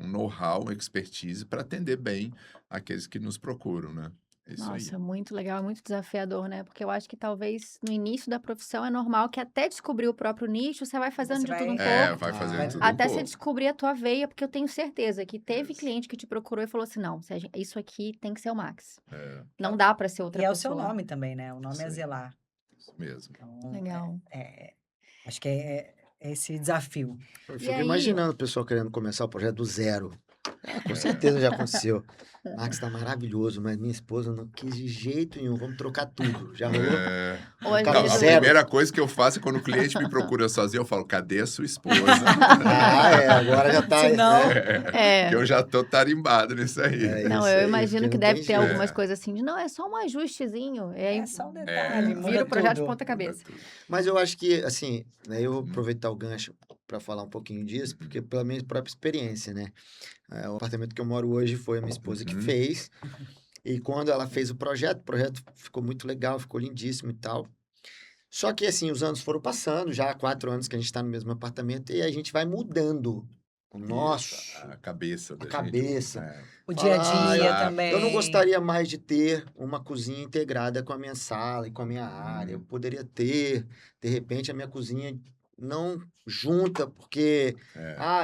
Speaker 4: know-how, uma expertise para atender bem aqueles que nos procuram, né? É isso aí.
Speaker 2: Nossa, muito legal, é muito desafiador, né? Porque eu acho que talvez no início da profissão é normal que até descobrir o próprio nicho, você vai fazendo
Speaker 1: Você
Speaker 2: de tudo um
Speaker 1: vai-
Speaker 2: pouco,
Speaker 4: Vai fazendo
Speaker 3: Ah,
Speaker 4: tudo um
Speaker 2: até você
Speaker 4: pouco.
Speaker 2: descobrir a tua veia, porque eu tenho certeza que teve
Speaker 4: Isso.
Speaker 2: cliente que te procurou e falou assim: não, isso aqui tem que ser o Max.
Speaker 4: É,
Speaker 2: Não dá para ser
Speaker 1: E
Speaker 2: outra
Speaker 1: é o seu
Speaker 2: pessoa.
Speaker 1: nome também, né? O nome é
Speaker 4: Sim.
Speaker 1: zelar.
Speaker 4: isso mesmo.
Speaker 1: Então,
Speaker 2: Legal.
Speaker 1: acho que é esse desafio.
Speaker 3: Eu
Speaker 2: E
Speaker 3: fico
Speaker 2: aí?
Speaker 3: imaginando o pessoal querendo começar o projeto do zero. Com certeza já aconteceu. Max tá maravilhoso, mas minha esposa não quis de jeito nenhum. Vamos trocar tudo. Já rolou?
Speaker 4: É.
Speaker 2: Ou às
Speaker 3: Cabo
Speaker 4: Não, a
Speaker 2: vezes
Speaker 3: zero.
Speaker 4: primeira coisa que eu faço é quando o cliente me procura sozinho, eu falo, cadê a sua esposa?
Speaker 3: Agora já tá.
Speaker 1: Se não-
Speaker 2: É.
Speaker 4: Que eu já tô tarimbado nisso aí.
Speaker 3: É
Speaker 2: Não,
Speaker 3: isso
Speaker 2: eu
Speaker 3: aí,
Speaker 2: imagino
Speaker 3: porque
Speaker 2: que
Speaker 3: não
Speaker 2: deve
Speaker 3: tem
Speaker 2: ter
Speaker 3: jeito.
Speaker 2: algumas coisas assim de não, é só um ajustezinho. E aí
Speaker 1: É só um detalhe, muda
Speaker 2: vira o projeto de
Speaker 1: tudo.
Speaker 2: ponta cabeça.
Speaker 3: Mas eu acho que, assim, né, eu vou aproveitar o gancho para falar um pouquinho disso,
Speaker 4: Uhum.
Speaker 3: porque pela minha própria experiência, né? O apartamento que eu moro hoje foi a minha esposa que fez. E quando ela fez o projeto ficou muito legal, ficou lindíssimo e tal. Só que, assim, os anos foram passando, já há 4 anos que a gente está no mesmo apartamento, e a gente vai mudando o nosso,
Speaker 4: A cabeça da
Speaker 3: a
Speaker 4: gente.
Speaker 3: cabeça.
Speaker 1: O dia a dia
Speaker 4: Exato.
Speaker 1: também.
Speaker 3: Eu não gostaria mais de ter uma cozinha integrada com a minha sala e com a minha área. Eu poderia ter, de repente, a minha cozinha não junta, porque,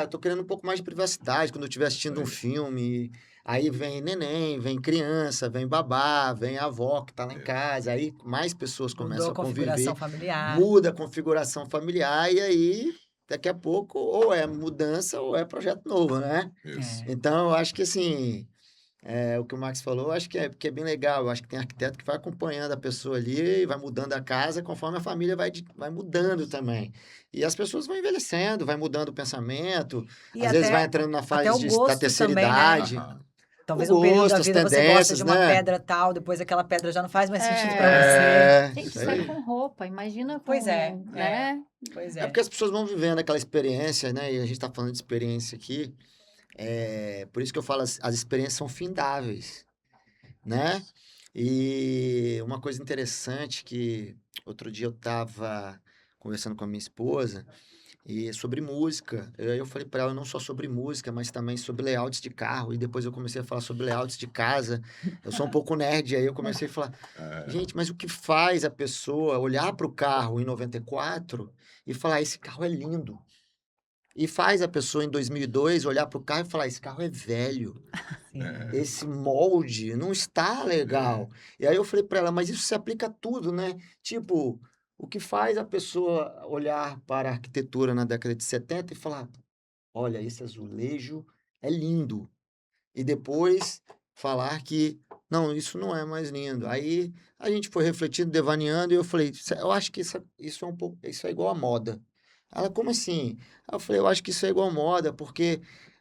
Speaker 3: eu tô querendo um pouco mais de privacidade quando eu estiver assistindo um
Speaker 4: aí.
Speaker 3: filme. Aí vem neném, vem criança, vem babá, vem a avó que tá lá em casa. Aí mais pessoas
Speaker 1: Mudou
Speaker 3: começam
Speaker 1: a
Speaker 3: a
Speaker 1: configuração
Speaker 3: conviver,
Speaker 1: familiar.
Speaker 3: muda a configuração familiar e aí, daqui a pouco, ou é mudança ou é projeto novo, né?
Speaker 4: Isso.
Speaker 3: Então, eu acho que assim, o que o Max falou, eu acho que é bem legal. Eu acho que tem arquiteto que vai acompanhando a pessoa ali, vai mudando a casa conforme a família vai mudando também. E as pessoas vão envelhecendo, vai mudando o pensamento,
Speaker 1: E
Speaker 3: às vezes vai
Speaker 1: até,
Speaker 3: entrando na
Speaker 1: até
Speaker 3: fase
Speaker 1: o
Speaker 3: da
Speaker 1: gosto
Speaker 3: terceira
Speaker 1: também, né?
Speaker 3: idade.
Speaker 4: Aham.
Speaker 1: Talvez
Speaker 3: O
Speaker 1: um período da
Speaker 3: gosto, as
Speaker 1: vida você gosta de
Speaker 3: tendências,
Speaker 1: uma
Speaker 3: né?
Speaker 1: pedra tal, depois aquela pedra já não faz mais sentido pra
Speaker 2: É.
Speaker 1: você.
Speaker 2: Gente,
Speaker 3: Isso
Speaker 2: isso é
Speaker 3: aí.
Speaker 2: com roupa, imagina com,
Speaker 1: Pois é,
Speaker 2: né?
Speaker 1: Pois
Speaker 3: É
Speaker 1: é.
Speaker 3: porque as pessoas vão vivendo aquela experiência, né? E a gente está falando de experiência aqui. Por isso que eu falo, as experiências são findáveis, né? E uma coisa interessante que outro dia eu estava conversando com a minha esposa e sobre música. Aí eu falei para ela não só sobre música, mas também sobre layouts de carro. E depois eu comecei a falar sobre layouts de casa. Eu sou um pouco nerd, aí eu comecei a falar, gente, mas o que faz a pessoa olhar para o carro em 94 e falar, esse carro é lindo? E faz a pessoa em 2002 olhar para o carro e falar, esse carro é velho.
Speaker 1: Sim.
Speaker 3: Esse molde não está legal. E aí eu falei para ela, mas isso se aplica a tudo, né? Tipo, o que faz a pessoa olhar para a arquitetura na década de 70 e falar, olha, esse azulejo é lindo. E depois falar que, não, isso não é mais lindo. Aí a gente foi refletindo, devaneando, e eu falei, eu acho que isso é um pouco, isso é igual à moda. Ela, como assim? Aí eu falei, eu acho que isso é igual à moda, porque,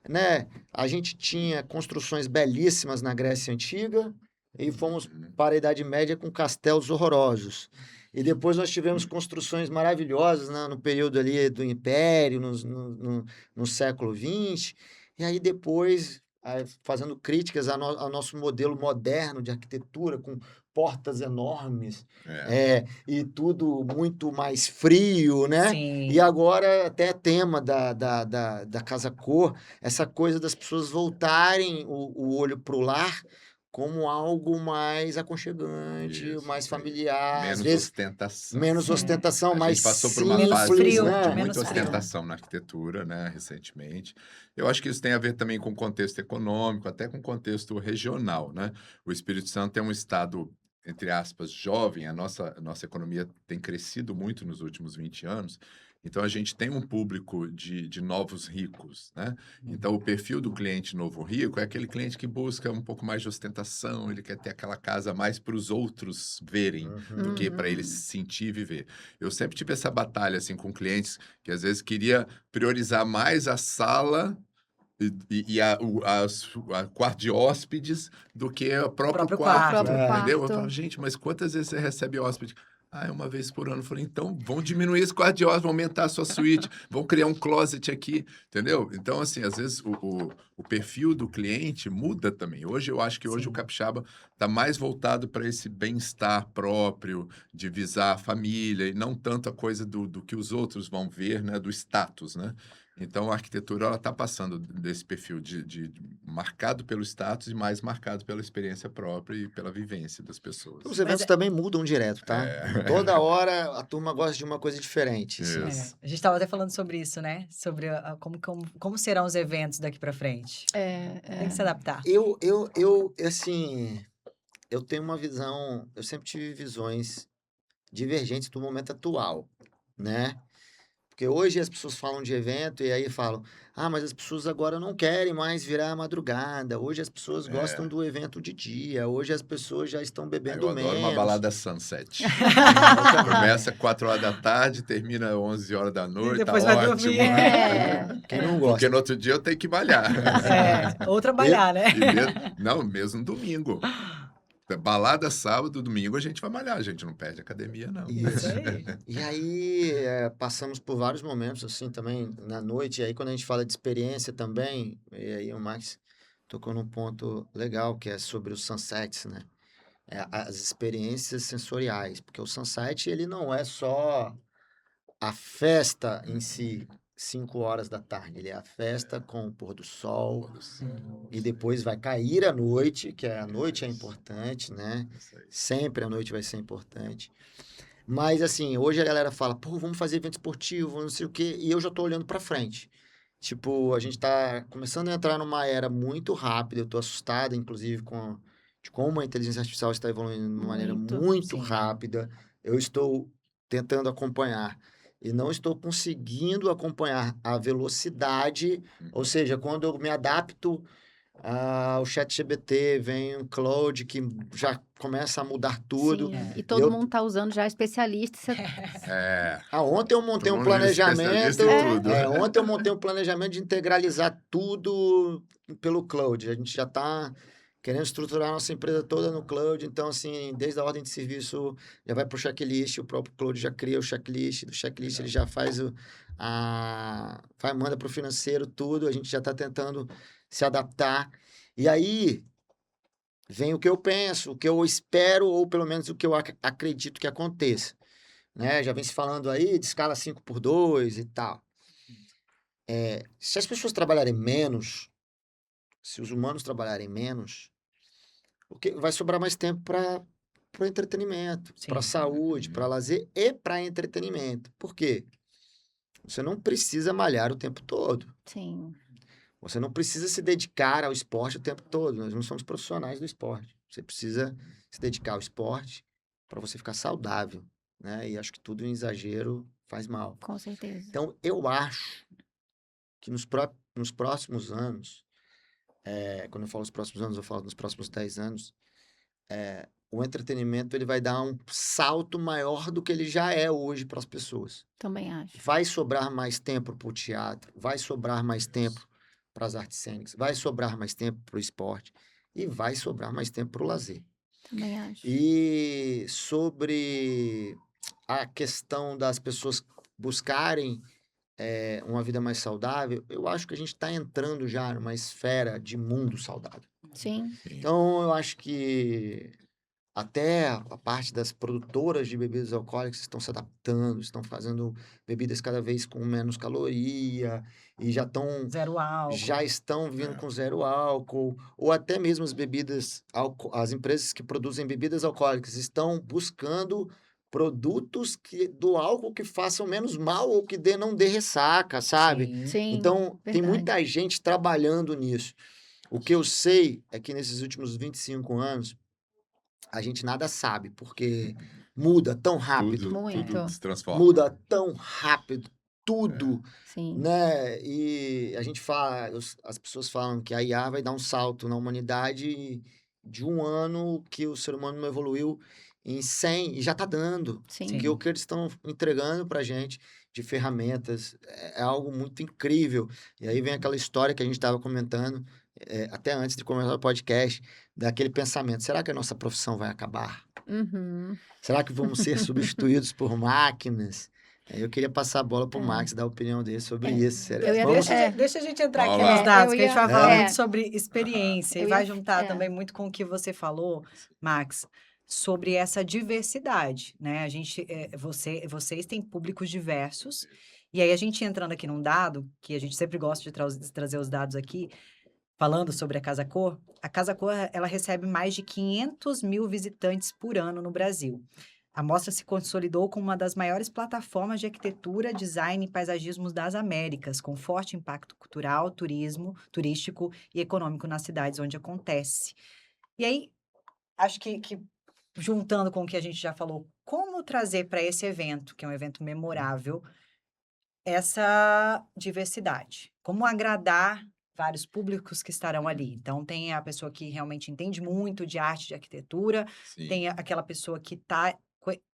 Speaker 3: né, a gente tinha construções belíssimas na Grécia Antiga e fomos para a Idade Média com castelos horrorosos. E depois nós tivemos construções maravilhosas, né, no período ali do Império, no século XX. E aí depois, fazendo críticas ao nosso modelo moderno de arquitetura, com portas enormes, e tudo muito mais frio, né?
Speaker 1: Sim.
Speaker 3: E agora até tema da Casa Cor, essa coisa das pessoas voltarem o olho para o lar como algo mais aconchegante,
Speaker 4: Isso,
Speaker 3: mais
Speaker 4: isso aí.
Speaker 3: familiar, às
Speaker 4: Menos
Speaker 3: vezes
Speaker 4: ostentação.
Speaker 3: menos
Speaker 1: Sim.
Speaker 3: ostentação,
Speaker 4: A
Speaker 3: mais
Speaker 4: gente passou por uma
Speaker 1: Menos
Speaker 4: fase
Speaker 3: simples,
Speaker 1: frio,
Speaker 4: de
Speaker 3: né?
Speaker 4: muita
Speaker 1: menos frio.
Speaker 4: ostentação na arquitetura, né, recentemente. Eu acho que isso tem a ver também com o contexto econômico, até com o contexto regional, né? O Espírito Santo é um estado, entre aspas, jovem, a nossa economia tem crescido muito nos últimos 20 anos, então a gente tem um público de novos ricos, né? Então o perfil do cliente novo rico é aquele cliente que busca um pouco mais de ostentação, ele quer ter aquela casa mais para os outros verem do que para ele se sentir e viver. Eu sempre tive essa batalha assim com clientes que às vezes queria priorizar mais a sala e a quarto de hóspedes do que o próprio
Speaker 1: próprio
Speaker 4: quarto,
Speaker 1: quarto.
Speaker 4: entendeu? Eu
Speaker 2: quarto.
Speaker 4: falo, gente, mas quantas vezes você recebe hóspede? É uma vez por ano. Eu falei, então, vão diminuir esse quarto de hóspede, vão aumentar a sua suíte, vão criar um closet aqui, entendeu? Então, assim, às vezes o perfil do cliente muda também. Hoje, eu acho que hoje
Speaker 1: Sim.
Speaker 4: o capixaba está mais voltado para esse bem-estar próprio, de visar a família, e não tanto a coisa do que os outros vão ver, né? Do status, né? Então, a arquitetura ela está passando desse perfil de marcado pelo status e mais marcado pela experiência própria e pela vivência das pessoas.
Speaker 3: Os eventos também mudam direto, tá?
Speaker 4: É.
Speaker 3: Toda hora a turma gosta de uma coisa diferente. assim.
Speaker 4: Isso.
Speaker 1: A gente estava até falando sobre isso, né? Sobre como serão os eventos daqui para frente. Tem que se adaptar.
Speaker 3: Assim, eu tenho uma visão, eu sempre tive visões divergentes do momento atual, né? Porque hoje as pessoas falam de evento e aí falam, mas as pessoas agora não querem mais virar madrugada, hoje as pessoas gostam do evento de dia, hoje as pessoas já estão bebendo
Speaker 4: Eu adoro uma
Speaker 3: menos.
Speaker 4: balada sunset. Começa 4 horas da tarde, termina 11 horas da noite,
Speaker 1: depois
Speaker 4: tá
Speaker 1: vai
Speaker 4: ótimo.
Speaker 1: dormir.
Speaker 3: Quem não gosta?
Speaker 4: Porque no outro dia eu tenho que malhar.
Speaker 1: Ou trabalhar, né?
Speaker 4: Não, mesmo domingo. Balada sábado, domingo a gente vai malhar, a gente não perde academia, não.
Speaker 1: Isso aí.
Speaker 3: E aí, passamos por vários momentos, assim, também, na noite. E aí, quando a gente fala de experiência também, e aí o Max tocou num ponto legal, que é sobre os sunsets, né? As experiências sensoriais. Porque o sunset, ele não é só a festa em si, 5 horas da tarde. Ele é a festa com o pôr do sol. E depois vai cair a noite, que a noite é importante, né?
Speaker 4: Isso aí.
Speaker 3: Sempre a noite vai ser importante. Mas, assim, hoje a galera fala, pô, vamos fazer evento esportivo, não sei o quê, e eu já tô olhando pra frente. Tipo, a gente tá começando a entrar numa era muito rápida, eu tô assustado, inclusive, de como a inteligência artificial está evoluindo de uma maneira muito
Speaker 1: sim.
Speaker 3: rápida. Eu estou tentando acompanhar e não estou conseguindo acompanhar a velocidade, ou seja, quando eu me adapto o ChatGPT, vem um Claude que já começa a mudar tudo.
Speaker 2: Sim, e todo mundo tá usando já especialista.
Speaker 3: Ontem eu montei um
Speaker 4: Todo mundo vira
Speaker 3: planejamento.
Speaker 4: especialista em tudo.
Speaker 3: Ontem eu montei um planejamento de integralizar tudo pelo Cloud. A gente já está querendo estruturar a nossa empresa toda no Cloud. Então, assim, desde a ordem de serviço já vai para o checklist, o próprio Cloud já cria o checklist. Do checklist ele já faz manda para o financeiro tudo. A gente já está tentando se adaptar. E aí vem o que eu penso, o que eu espero, ou pelo menos o que eu acredito que aconteça. Né? Já vem se falando aí de escala 5x2 e tal. Se as pessoas trabalharem menos, se os humanos trabalharem menos, vai sobrar mais tempo para o entretenimento, para saúde, para lazer e para entretenimento. Por quê? Você não precisa malhar o tempo todo.
Speaker 2: Sim.
Speaker 3: Você não precisa se dedicar ao esporte o tempo todo. Nós não somos profissionais do esporte. Você precisa se dedicar ao esporte para você ficar saudável. Né? E acho que tudo em exagero faz mal.
Speaker 2: Com certeza.
Speaker 3: Então, eu acho que nos próximos anos, quando eu falo os próximos anos, eu falo nos próximos 10 anos, o entretenimento ele vai dar um salto maior do que ele já é hoje para as pessoas.
Speaker 2: Também acho.
Speaker 3: Vai sobrar mais tempo para o teatro, vai sobrar mais tempo para as artes cênicas, vai sobrar mais tempo para o esporte e vai sobrar mais tempo para o lazer.
Speaker 2: Também acho.
Speaker 3: E sobre a questão das pessoas buscarem uma vida mais saudável, eu acho que a gente está entrando já numa esfera de mundo saudável.
Speaker 2: Sim.
Speaker 3: Então, eu acho que até a parte das produtoras de bebidas alcoólicas estão se adaptando, estão fazendo bebidas cada vez com menos caloria e já estão vindo com zero álcool, ou até mesmo as empresas que produzem bebidas alcoólicas estão buscando produtos do álcool que façam menos mal ou que não dê ressaca, sabe?
Speaker 2: Sim,
Speaker 3: Então, tem
Speaker 2: verdade.
Speaker 3: muita gente trabalhando nisso. O que eu sei é que nesses últimos 25 anos, a gente nada sabe, porque muda tão rápido.
Speaker 2: Muito.
Speaker 4: Tudo se transforma.
Speaker 3: Muda tão rápido, tudo,
Speaker 2: Sim.
Speaker 3: né? E a gente fala, as pessoas falam que a IA vai dar um salto na humanidade de um ano que o ser humano não evoluiu em 100, e já está dando.
Speaker 2: Sim.
Speaker 3: Porque o que eles estão entregando para a gente de ferramentas é algo muito incrível. E aí vem aquela história que a gente estava comentando, até antes de começar o podcast, daquele pensamento, será que a nossa profissão vai acabar?
Speaker 2: Uhum.
Speaker 3: Será que vamos ser substituídos por máquinas? Eu queria passar a bola para o Max, dar a opinião dele sobre isso.
Speaker 1: Deixa a gente entrar aqui
Speaker 4: Vamos lá.
Speaker 1: nos dados, que a gente vai falar muito sobre experiência e vai juntar também muito com o que você falou, Max, sobre essa diversidade, né? Vocês têm públicos diversos E aí a gente entrando aqui num dado, que a gente sempre gosta de trazer os dados aqui, falando sobre a Casa Cor, ela recebe mais de 500 mil visitantes por ano no Brasil. A mostra se consolidou como uma das maiores plataformas de arquitetura, design e paisagismo das Américas, com forte impacto cultural, turístico e econômico nas cidades onde acontece. E aí, acho que juntando com o que a gente já falou, como trazer para esse evento, que é um evento memorável, essa diversidade? Como agradar vários públicos que estarão ali? Então, tem a pessoa que realmente entende muito de arte, de arquitetura,
Speaker 4: Sim.
Speaker 1: tem aquela pessoa que está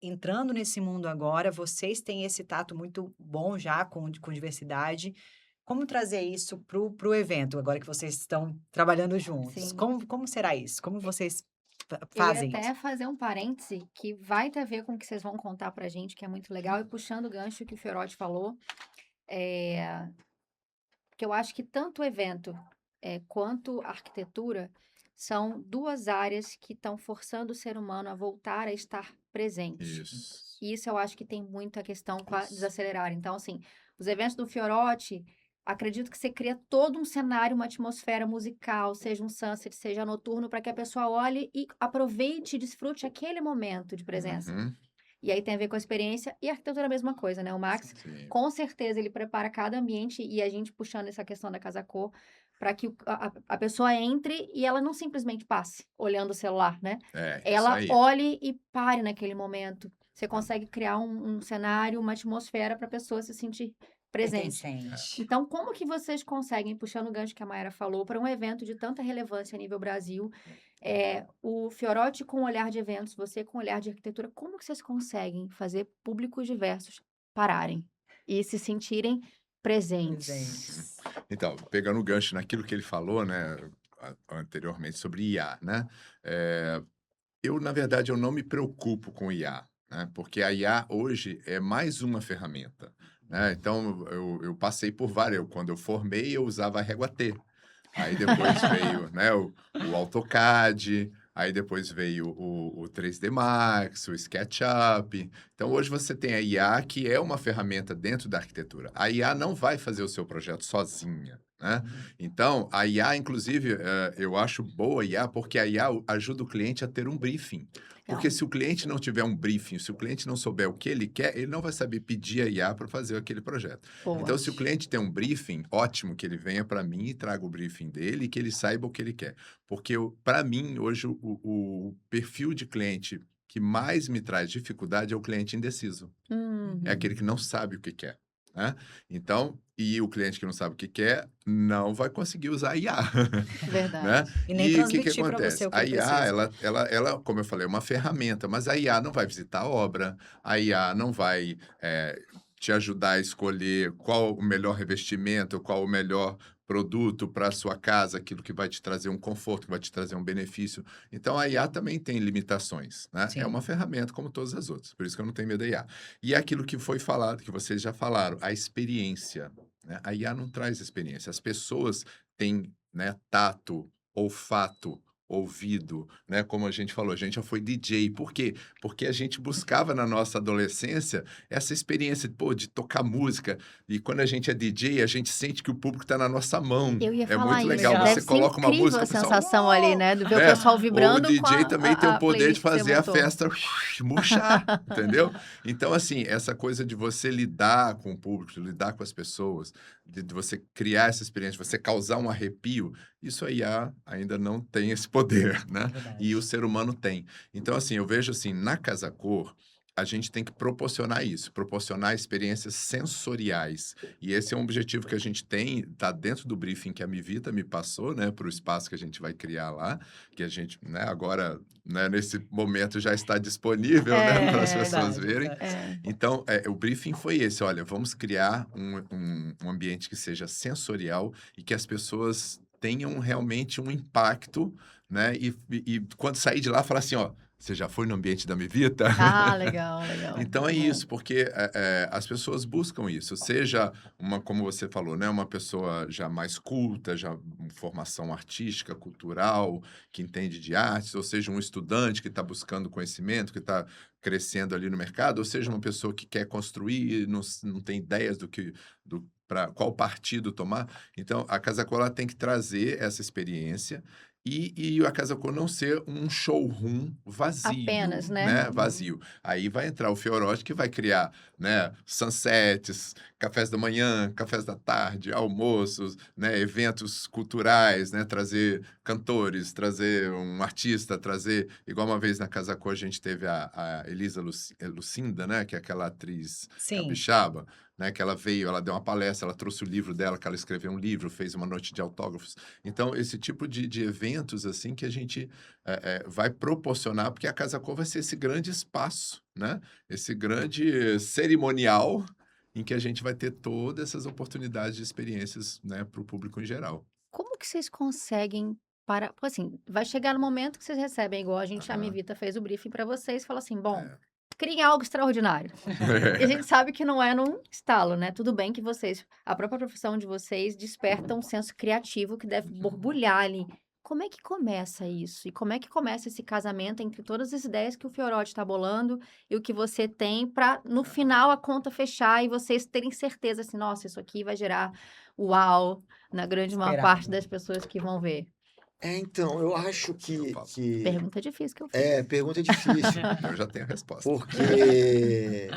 Speaker 1: entrando nesse mundo agora, vocês têm esse tato muito bom já com diversidade. Como trazer isso para o evento, agora que vocês estão trabalhando juntos?
Speaker 2: Sim.
Speaker 1: Como será isso? Como vocês
Speaker 2: Eu ia
Speaker 1: fazem
Speaker 2: até
Speaker 1: isso?
Speaker 2: fazer um parêntese que vai ter a ver com o que vocês vão contar pra gente, que é muito legal, e puxando o gancho que o Fiorotti falou, que eu acho que tanto o evento quanto a arquitetura são duas áreas que estão forçando o ser humano a voltar a estar presente.
Speaker 4: Isso.
Speaker 2: E isso eu acho que tem muita questão com a
Speaker 4: Isso.
Speaker 2: desacelerar. Então, assim, os eventos do Fiorotti, acredito que você cria todo um cenário, uma atmosfera musical, seja um sunset, seja noturno, para que a pessoa olhe e aproveite e desfrute aquele momento de presença.
Speaker 4: Uhum.
Speaker 2: E aí tem a ver com a experiência e a arquitetura é a mesma coisa, né? O Max,
Speaker 4: Sim.
Speaker 2: com certeza, ele prepara cada ambiente e a gente puxando essa questão da Casa Cor para que a pessoa entre e ela não simplesmente passe olhando o celular, né?
Speaker 4: É, isso
Speaker 2: Ela
Speaker 4: aí.
Speaker 2: olhe e pare naquele momento. Você consegue criar um cenário, uma atmosfera para a pessoa se sentir presente.
Speaker 1: Pertencente.
Speaker 2: Então, como que vocês conseguem, puxando o gancho que a Mayara falou, para um evento de tanta relevância a nível Brasil, o Fiorotti com olhar de eventos, você com olhar de arquitetura, como que vocês conseguem fazer públicos diversos pararem e se sentirem presentes?
Speaker 1: Presentes.
Speaker 4: Então, pegando o gancho naquilo que ele falou, né, anteriormente sobre IA, né? Na verdade, eu não me preocupo com IA, né? Porque a IA hoje é mais uma ferramenta, né? Então, eu passei por várias. Quando eu formei, eu usava a régua T. Aí depois veio, né, o AutoCAD, aí depois veio o 3D Max, o SketchUp. Então, hoje você tem a IA, que é uma ferramenta dentro da arquitetura. A IA não vai fazer o seu projeto sozinha, né? Então, a IA, inclusive, eu acho boa a IA, porque a IA ajuda o cliente a ter um briefing. Porque
Speaker 2: Legal.
Speaker 4: se o cliente não tiver um briefing, se o cliente não souber o que ele quer, ele não vai saber pedir a IA para fazer aquele projeto.
Speaker 2: Boa.
Speaker 4: Então, se o cliente tem um briefing, ótimo que ele venha para mim e traga o briefing dele e que ele saiba o que ele quer. Porque, para mim, hoje, o perfil de cliente que mais me traz dificuldade é o cliente indeciso. É aquele que não sabe o que quer, né? Então, e o cliente que não sabe o que quer não vai conseguir usar a IA,
Speaker 2: Verdade.
Speaker 4: né?
Speaker 1: E nem
Speaker 4: E o que
Speaker 1: transmitir para
Speaker 4: acontece?
Speaker 1: você o que
Speaker 4: A
Speaker 1: ele
Speaker 4: IA,
Speaker 1: precisa.
Speaker 4: ela, como eu falei, é uma ferramenta, mas a IA não vai visitar a obra, a IA não vai te ajudar a escolher qual o melhor revestimento, qual o melhor produto para a sua casa, aquilo que vai te trazer um conforto, que vai te trazer um benefício. Então, a IA também tem limitações, né? É uma
Speaker 1: Sim.
Speaker 4: ferramenta como todas as outras, por isso que eu não tenho medo da IA. E é aquilo que foi falado, que vocês já falaram, a experiência, né? A IA não traz experiência. As pessoas têm, né, tato, olfato, ouvido, né? Como a gente falou, a gente já foi DJ. Por quê? Porque a gente buscava na nossa adolescência essa experiência, pô, de tocar música. E quando a gente é DJ, a gente sente que o público está na nossa mão.
Speaker 2: Eu ia
Speaker 4: É
Speaker 2: falar
Speaker 4: muito
Speaker 2: isso.
Speaker 4: legal.
Speaker 1: Legal.
Speaker 4: Você
Speaker 2: Deve ser
Speaker 4: coloca uma
Speaker 2: incrível
Speaker 4: música,
Speaker 2: a
Speaker 4: o pessoal,
Speaker 2: sensação ali, né? De ver o
Speaker 4: né?
Speaker 2: pessoal
Speaker 4: O
Speaker 2: vibrando com
Speaker 4: DJ também tem o poder de
Speaker 2: playlist que você
Speaker 4: fazer a
Speaker 2: montou.
Speaker 4: festa murchar, entendeu? Então, assim, essa coisa de você lidar com o público, de lidar com as pessoas, de você criar essa experiência, de você causar um arrepio, isso a IA ainda não tem esse poder, né? E o
Speaker 1: Verdade.
Speaker 4: ser humano tem. Então, assim, eu vejo assim, na Casa Cor, a gente tem que proporcionar isso, proporcionar experiências sensoriais. E esse é um objetivo que a gente tem, tá dentro do briefing que a Mivita me passou, né, para o espaço que a gente vai criar lá, que a gente, né, agora, né, nesse momento já está disponível, né, para as
Speaker 2: É,
Speaker 4: pessoas
Speaker 1: Verdade,
Speaker 4: verem.
Speaker 1: verdade.
Speaker 4: Então, o briefing foi esse, olha, vamos criar um ambiente que seja sensorial e que as pessoas tenham realmente um impacto, né? E quando sair de lá, falar assim, ó, Você já foi no ambiente da Mivita?
Speaker 2: Ah, legal, legal.
Speaker 4: Então é
Speaker 2: Bom.
Speaker 4: isso, porque as pessoas buscam isso, seja como você falou, né, uma pessoa já mais culta, já com formação artística, cultural, que entende de artes, ou seja, um estudante que está buscando conhecimento, que está crescendo ali no mercado, ou seja, uma pessoa que quer construir e não tem ideias para qual partido tomar. Então, a Casa Cor ela tem que trazer essa experiência e a Casa Cor não ser um showroom vazio,
Speaker 2: Apenas, né?
Speaker 4: né? Vazio. Aí vai entrar o Fiorotti que vai criar, né, sunsets, cafés da manhã, cafés da tarde, almoços, né, eventos culturais, né, trazer cantores, trazer um artista, trazer... Igual uma vez na Casa Cor a gente teve a Elisa Lucinda, né, que é aquela atriz
Speaker 1: Sim.
Speaker 4: capixaba, né, que ela veio, ela deu uma palestra, ela trouxe o livro dela, que ela escreveu um livro, fez uma noite de autógrafos. Então, esse tipo de eventos, assim, que a gente vai proporcionar, porque a Casa Cor vai ser esse grande espaço, né? Esse grande cerimonial em que a gente vai ter todas essas oportunidades de experiências, né, para o público em geral.
Speaker 2: Como que vocês conseguem porque, assim, vai chegar no momento que vocês recebem, igual a
Speaker 4: Aham.
Speaker 2: Mivita fez o briefing para vocês, fala assim, bom,
Speaker 4: É.
Speaker 2: criem algo extraordinário. E a gente sabe que não é num estalo, né? Tudo bem que a própria profissão de vocês desperta um senso criativo que deve borbulhar ali. Como é que começa isso? E como é que começa esse casamento entre todas as ideias que o Fiorotti está bolando e o que você tem para, no final, a conta fechar e vocês terem certeza assim, nossa, isso aqui vai gerar uau na grande maior
Speaker 1: Esperado.
Speaker 2: parte das pessoas que vão ver.
Speaker 3: Então, eu acho que...
Speaker 2: Pergunta difícil que eu fiz.
Speaker 3: Pergunta difícil.
Speaker 4: Eu já tenho a resposta.
Speaker 3: Porque,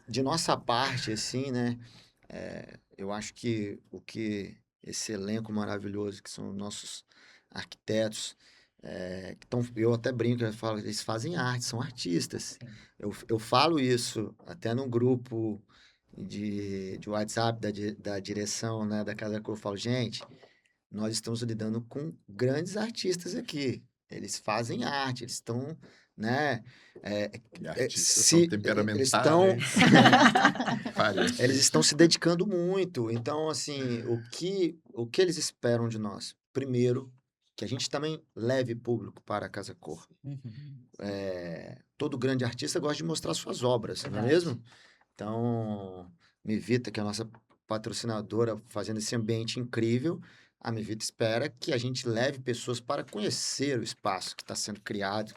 Speaker 3: de nossa parte, assim, né? Eu acho que esse elenco maravilhoso, que são nossos arquitetos, eu até brinco, eu falo, eles fazem arte, são artistas.
Speaker 1: Sim.
Speaker 3: Eu falo isso até num grupo de WhatsApp da direção, né, da Casa Cor. Eu falo, gente, nós estamos lidando com grandes artistas aqui. Eles fazem arte, eles estão, né?
Speaker 4: E artistas
Speaker 3: se-
Speaker 4: são
Speaker 3: eles
Speaker 4: temperamentais. Vários.
Speaker 3: Eles estão se dedicando muito. Então, assim, o que eles esperam de nós? Primeiro, que a gente também leve público para a Casa Cor.
Speaker 1: Uhum.
Speaker 3: Todo grande artista gosta de mostrar suas obras, não é
Speaker 1: Verdade.
Speaker 3: mesmo? Então, Mivita, que é a nossa patrocinadora, fazendo esse ambiente incrível, a Mivita espera que a gente leve pessoas para conhecer o espaço que está sendo criado,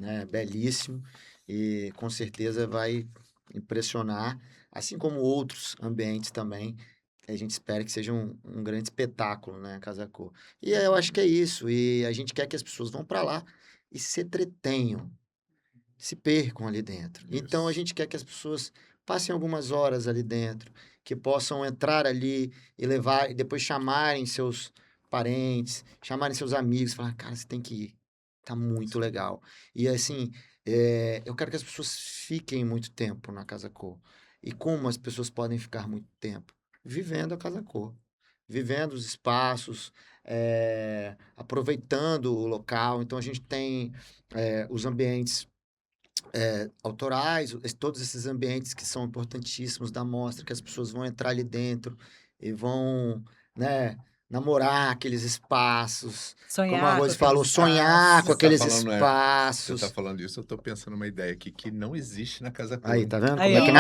Speaker 3: né? Belíssimo, e com certeza vai impressionar, assim como outros ambientes também, que a gente espera que seja um grande espetáculo, né, a Casa Cor. E eu acho que é isso, e a gente quer que as pessoas vão para lá e se entretenham, se percam ali dentro. Então, a
Speaker 4: Isso.
Speaker 3: gente quer que as pessoas passem algumas horas ali dentro, que possam entrar ali e levar, e depois chamarem seus parentes, chamarem seus amigos, falar, cara, você tem que ir, tá muito legal. E assim, eu quero que as pessoas fiquem muito tempo na Casa Cor. E como as pessoas podem ficar muito tempo? Vivendo a Casa Cor, vivendo os espaços, aproveitando o local. Então, a gente tem os ambientes autorais, todos esses ambientes que são importantíssimos da mostra, que as pessoas vão entrar ali dentro e vão, né, namorar aqueles espaços. Como a
Speaker 1: Sonhar com
Speaker 3: Rose falou,
Speaker 1: aqueles
Speaker 3: sonhar com
Speaker 1: espaços.
Speaker 3: aqueles
Speaker 4: Você
Speaker 3: espaços.
Speaker 4: tá falando isso, eu tô pensando numa ideia aqui que não existe na Casa Cor.
Speaker 3: Aí, tá vendo
Speaker 1: Aí,
Speaker 3: como é que
Speaker 1: ó,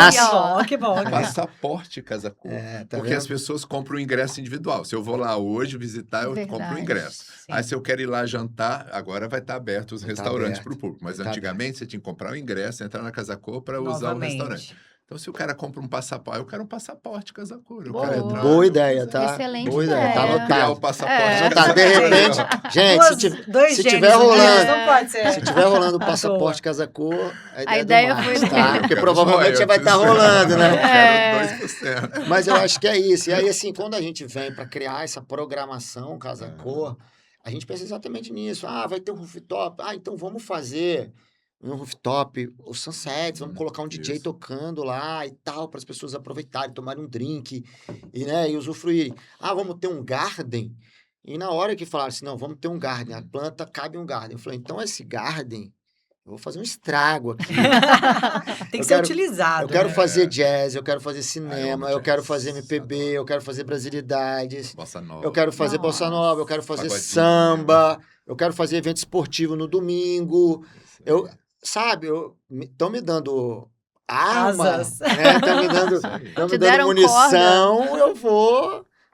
Speaker 3: nasce?
Speaker 1: que bom.
Speaker 4: Passaporte Casa Cor.
Speaker 3: Tá
Speaker 4: Porque as
Speaker 3: vendo?
Speaker 4: pessoas compram o ingresso individual. Se eu vou lá hoje visitar, eu compro o
Speaker 2: Verdade.
Speaker 4: ingresso.
Speaker 1: Sim.
Speaker 4: Aí, se eu quero ir lá jantar, agora vai estar aberto os
Speaker 3: Vai tá
Speaker 4: restaurantes
Speaker 3: aberto.
Speaker 4: para o público. Mas
Speaker 3: Vai tá
Speaker 4: antigamente você tinha que comprar o ingresso, entrar na Casa Cor para usar o restaurante.
Speaker 1: Novamente.
Speaker 4: Então, se o cara compra um passaporte, eu quero um passaporte Casa Cor. Eu
Speaker 2: Boa.
Speaker 4: quero entrar.
Speaker 3: Boa ideia, tá?
Speaker 2: Excelente
Speaker 3: Boa ideia, tá
Speaker 2: ideia.
Speaker 4: Vamos criar o
Speaker 3: anotado.
Speaker 4: passaporte
Speaker 3: Anotado.
Speaker 4: Casa
Speaker 3: De
Speaker 4: Cor.
Speaker 3: repente, gente,
Speaker 1: Dois
Speaker 3: se
Speaker 1: gênios
Speaker 3: tiver
Speaker 1: unidos,
Speaker 3: rolando,
Speaker 1: não pode ser.
Speaker 3: se tiver rolando o
Speaker 1: À
Speaker 3: passaporte Casa Cor,
Speaker 2: A
Speaker 3: a
Speaker 2: ideia
Speaker 3: ideia do
Speaker 2: foi
Speaker 3: Marcos,
Speaker 2: dele.
Speaker 3: tá? Porque
Speaker 4: Eu
Speaker 3: provavelmente já vai estar
Speaker 4: preciso-
Speaker 3: rolando, né?
Speaker 4: Eu
Speaker 2: É.
Speaker 4: quero 2%.
Speaker 3: Mas eu acho que é isso. E aí, assim, quando a gente vem para criar essa programação Casa Cor, a gente pensa exatamente nisso. Ah, vai ter um rooftop. Ah, então vamos fazer no rooftop os sunsets, vamos colocar um DJ
Speaker 4: Isso.
Speaker 3: tocando lá e tal, para as pessoas aproveitarem, tomarem um drink e, né, e usufruírem. Ah, vamos ter um garden. E na hora que falaram assim, não, vamos ter um garden, a planta cabe em um garden. Eu falei, então esse garden, eu vou fazer um estrago aqui.
Speaker 1: Tem que
Speaker 3: Eu
Speaker 1: ser
Speaker 3: quero-
Speaker 1: utilizado.
Speaker 3: Eu quero
Speaker 1: né?
Speaker 3: fazer jazz, eu quero fazer
Speaker 4: eu
Speaker 3: cinema,
Speaker 4: amo
Speaker 3: eu quero
Speaker 4: jazz,
Speaker 3: fazer MPB,
Speaker 4: adoro.
Speaker 3: eu quero fazer brasilidades,
Speaker 4: Bossa Nova.
Speaker 3: eu quero fazer bossa
Speaker 2: Nossa.
Speaker 3: nova, eu quero fazer
Speaker 4: Pagodinho.
Speaker 3: samba, eu quero fazer evento esportivo no domingo. sabe, estão me dando arma,
Speaker 1: Asas.
Speaker 3: né? Estão me dando,
Speaker 4: Isso aí.
Speaker 3: tão
Speaker 2: Te
Speaker 3: me dando
Speaker 2: deram
Speaker 3: munição, eu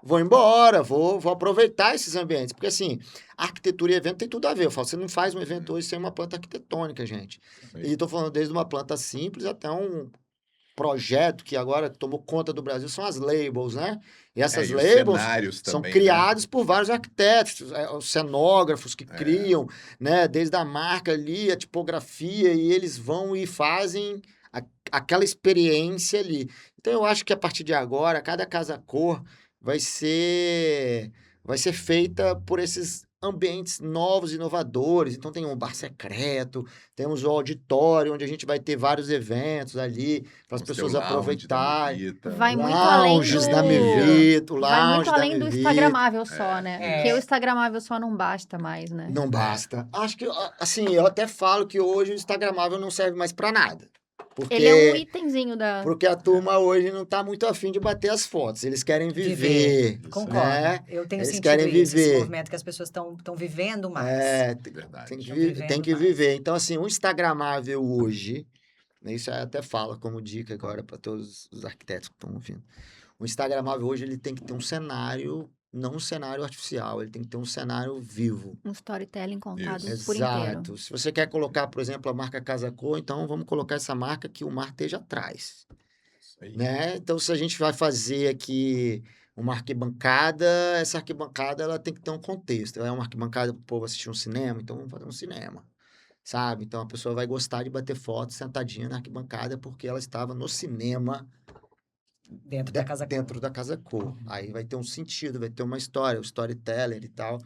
Speaker 3: vou embora, vou aproveitar esses ambientes. Porque, assim, arquitetura e evento tem tudo a ver. Eu falo, você não faz um evento hoje sem uma planta arquitetônica, gente.
Speaker 4: Isso aí.
Speaker 3: E estou falando desde uma planta simples até um projeto que agora tomou conta do Brasil, são as labels, né? E essas
Speaker 4: E os
Speaker 3: labels
Speaker 4: cenários
Speaker 3: são
Speaker 4: também, né?
Speaker 3: criados por vários arquitetos, os cenógrafos que
Speaker 4: É.
Speaker 3: criam, né? Desde a marca ali, a tipografia, e eles vão e fazem aquela experiência ali. Então, eu acho que a partir de agora, cada casa-cor vai ser feita por esses ambientes novos, inovadores. Então, tem um bar secreto, temos o auditório, onde a gente vai ter vários eventos ali, para as
Speaker 4: Vamos ter o
Speaker 3: pessoas
Speaker 4: lounge da
Speaker 3: aproveitarem.
Speaker 4: Mivita.
Speaker 2: Vai muito além
Speaker 3: Lounges da
Speaker 2: do...
Speaker 3: Mivito,
Speaker 2: Vai muito
Speaker 3: lounge da
Speaker 2: além do
Speaker 3: Mivito.
Speaker 2: instagramável só, né?
Speaker 1: É.
Speaker 2: Porque o instagramável só não basta mais, né?
Speaker 3: Não basta. Acho que, assim, eu até falo que hoje o instagramável não serve mais para nada.
Speaker 2: Ele é um
Speaker 3: Porque,
Speaker 2: itemzinho da...
Speaker 3: porque a turma hoje não está muito afim de bater as fotos. Eles querem viver,
Speaker 4: Isso
Speaker 1: Concordo.
Speaker 3: né?
Speaker 1: Eu tenho
Speaker 3: Eles
Speaker 1: sentido
Speaker 3: querem
Speaker 1: isso, esse
Speaker 3: viver.
Speaker 1: movimento que as pessoas estão vivendo mais.
Speaker 3: É,
Speaker 4: Verdade.
Speaker 3: tem que,
Speaker 1: Tão
Speaker 3: tem
Speaker 1: vivendo
Speaker 3: que
Speaker 1: mais.
Speaker 3: viver. Então, assim, o instagramável hoje, né, isso eu até falo como dica agora para todos os arquitetos que estão ouvindo. O instagramável hoje ele tem que ter um cenário, não um cenário artificial, ele tem que ter um cenário vivo.
Speaker 2: Um storytelling contado
Speaker 4: Isso.
Speaker 2: por inteiro.
Speaker 3: Exato. Se você quer colocar, por exemplo, a marca Casa Cor, então vamos colocar essa marca que o mar esteja atrás,
Speaker 4: Isso aí.
Speaker 3: né? Então, se a gente vai fazer aqui uma arquibancada, essa arquibancada ela tem que ter um contexto. É uma arquibancada para o povo assistir um cinema, então vamos fazer um cinema, sabe? Então, a pessoa vai gostar de bater foto sentadinha na arquibancada porque ela estava no cinema
Speaker 1: Dentro da casa
Speaker 3: dentro da Casa Cor. Aí vai ter um sentido, vai ter uma história, o storyteller e tal.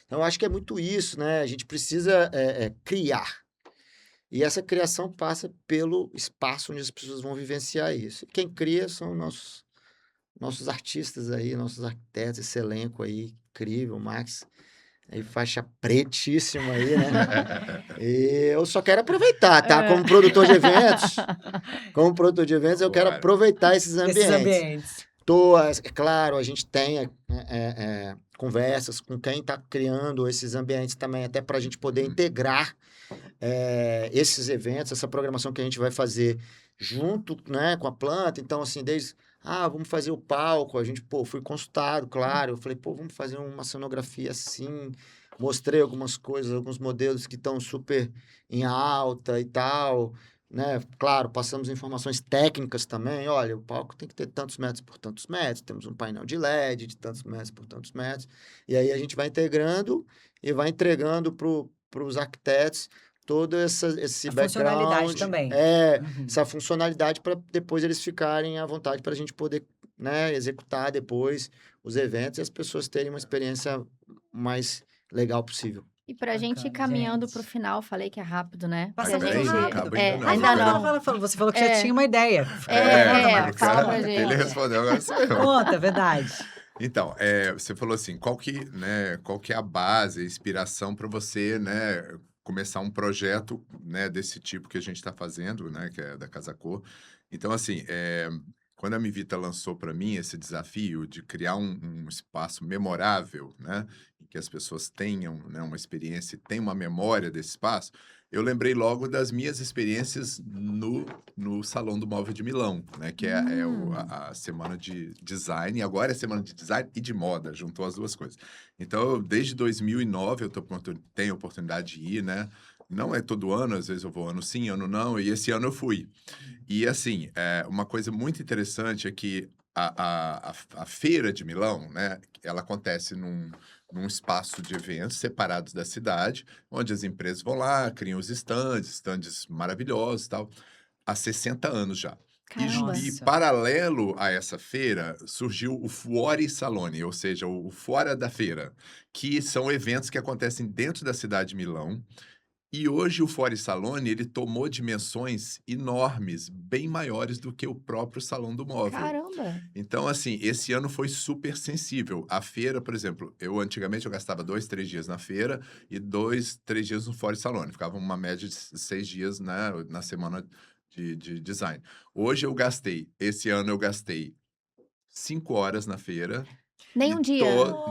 Speaker 3: Então, eu acho que é muito isso, né? A gente precisa criar. E essa criação passa pelo espaço onde as pessoas vão vivenciar isso. E quem cria são nossos artistas aí, nossos arquitetos, esse elenco aí, incrível, Max. Aí faixa pretíssima aí, né? E eu só quero aproveitar, tá? Como produtor de eventos, eu quero
Speaker 4: Claro.
Speaker 3: aproveitar esses
Speaker 1: Esses
Speaker 3: ambientes.
Speaker 1: ambientes.
Speaker 3: É claro, a gente tem conversas com quem está criando esses ambientes também, até para a gente poder integrar esses eventos, essa programação que a gente vai fazer junto, né, com a planta. Então, assim, vamos fazer o palco, a gente, fui consultado, claro, eu falei, vamos fazer uma cenografia assim, mostrei algumas coisas, alguns modelos que estão super em alta e tal, né, claro, passamos informações técnicas também, olha, o palco tem que ter tantos metros por tantos metros, temos um painel de LED de tantos metros por tantos metros, e aí a gente vai integrando e vai entregando para os arquitetos todo esse
Speaker 1: A funcionalidade
Speaker 3: background,
Speaker 1: também. Uhum.
Speaker 3: essa funcionalidade para depois eles ficarem à vontade para a gente poder, né, executar depois os eventos e as pessoas terem uma experiência mais legal possível.
Speaker 2: E pra gente ir
Speaker 1: Bacana,
Speaker 2: caminhando
Speaker 1: gente.
Speaker 2: pro final, falei que é rápido, né?
Speaker 1: Passa
Speaker 2: Porque a
Speaker 1: muito
Speaker 2: gente...
Speaker 1: rápido.
Speaker 4: acaba
Speaker 2: É,
Speaker 4: ainda
Speaker 2: ainda não.
Speaker 1: Fala. Você falou que já
Speaker 2: É.
Speaker 1: tinha uma ideia.
Speaker 2: É, fala
Speaker 4: cara,
Speaker 2: pra gente.
Speaker 4: Ele respondeu, agora sou eu.
Speaker 1: Conta, verdade.
Speaker 4: Então, você falou assim, qual que é a base, a inspiração para você, né, começar um projeto, né, desse tipo que a gente está fazendo, né, que é da Casa Cor. Então, assim, quando a Mivita lançou para mim esse desafio de criar um espaço memorável, né, em que as pessoas tenham, né, uma experiência e tenham uma memória desse espaço, eu lembrei logo das minhas experiências no Salão do Móvel de Milão, né? Que é a semana de design, e agora é semana de design e de moda, juntou as duas coisas. Então, desde 2009, tenho a oportunidade de ir, né? Não é todo ano, às vezes eu vou ano sim, ano não, e esse ano eu fui. E, assim, uma coisa muito interessante é que a Feira de Milão, né? Ela acontece num espaço de eventos separados da cidade, onde as empresas vão lá, criam os stands maravilhosos e tal, há 60 anos já.
Speaker 2: Caramba.
Speaker 4: E
Speaker 1: Nossa.
Speaker 4: paralelo a essa feira, surgiu o Fuori Salone, ou seja, o Fora da Feira, que são eventos que acontecem dentro da cidade de Milão. E hoje o Fuori Salone, ele tomou dimensões enormes, bem maiores do que o próprio Salão do Móvel.
Speaker 2: Caramba.
Speaker 4: Então, assim, esse ano foi super sensível. A feira, por exemplo, antigamente eu gastava 2, 3 dias na feira e 2, 3 dias no Fora Salone. Ficava uma média de 6 dias, né, na semana de design. Esse ano eu gastei 5 horas na feira
Speaker 2: Nem
Speaker 4: E
Speaker 2: um dia.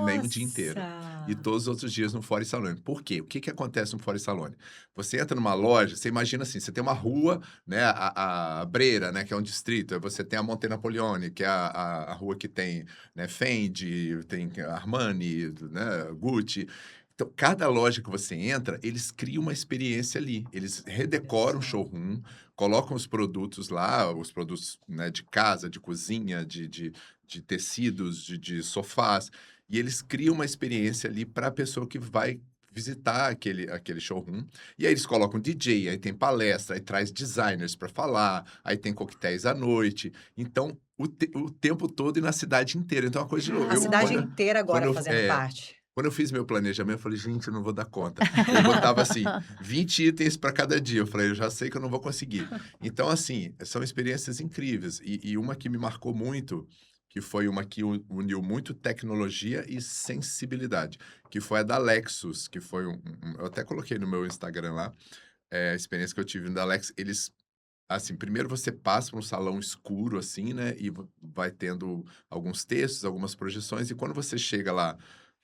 Speaker 4: nem um dia inteiro. E
Speaker 1: Nossa!
Speaker 4: todos os outros dias no Fora Salone. Por quê? O que que acontece no Fora Salone? Você entra numa loja, você imagina assim, você tem uma rua, né, a Brera, né, que é um distrito, aí você tem a Monte Napoleone, que é a rua que tem, né, Fendi, tem Armani, né, Gucci. Então, cada loja que você entra, eles criam uma experiência ali. Eles redecoram o
Speaker 1: Interessante.
Speaker 4: showroom, colocam os produtos lá, os produtos, né, de casa, de cozinha, de tecidos, de sofás, e eles criam uma experiência ali para a pessoa que vai visitar aquele showroom. E aí eles colocam DJ, aí tem palestra, aí traz designers para falar, aí tem coquetéis à noite. Então, o tempo todo e na cidade inteira. Então, é uma coisa de louco.
Speaker 1: A
Speaker 4: Eu,
Speaker 1: cidade
Speaker 2: Caramba!
Speaker 1: inteira
Speaker 4: quando
Speaker 1: agora
Speaker 4: eu,
Speaker 1: fazendo
Speaker 4: é,
Speaker 1: parte.
Speaker 4: quando eu fiz meu planejamento, eu falei, gente, eu não vou dar conta. Eu botava assim, 20 itens para cada dia. Eu falei, eu já sei que eu não vou conseguir. Então, assim, são experiências incríveis. E uma que me marcou muito, que foi uma que uniu muito tecnologia e sensibilidade, que foi a da Lexus, que foi eu até coloquei no meu Instagram lá, a experiência que eu tive da Lexus. Eles, assim, primeiro você passa por um salão escuro, assim, né, e vai tendo alguns textos, algumas projeções, e quando você chega lá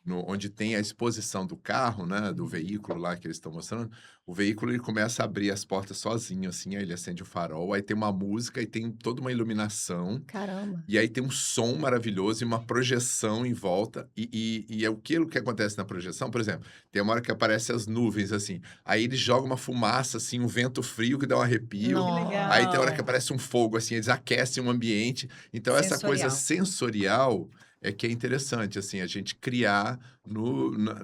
Speaker 4: onde tem a exposição do carro, né, do veículo lá que eles estão mostrando, o veículo ele começa a abrir as portas sozinho, assim, aí ele acende o farol, aí tem uma música e tem toda uma iluminação,
Speaker 2: Caramba!
Speaker 4: e aí tem um som maravilhoso e uma projeção em volta, e é aquilo que acontece na projeção, por exemplo, tem uma hora que aparecem as nuvens, assim, aí ele joga uma fumaça, assim, um vento frio que dá um arrepio,
Speaker 1: Que
Speaker 2: Nossa!
Speaker 4: aí tem hora que
Speaker 1: legal!
Speaker 4: aparece um fogo, assim, eles aquecem o ambiente. Então, essa coisa
Speaker 1: Sensorial.
Speaker 4: sensorial é que é interessante, assim, a gente criar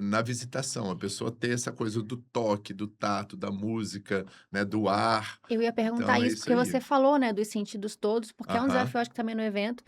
Speaker 4: na visitação. A pessoa ter essa coisa do toque, do tato, da música, né, do ar.
Speaker 2: Eu ia perguntar
Speaker 4: Então, é
Speaker 2: isso,
Speaker 4: isso
Speaker 2: porque
Speaker 4: aí.
Speaker 2: você falou, né, dos sentidos todos, porque é um
Speaker 4: Aham.
Speaker 2: desafio, acho que também no evento,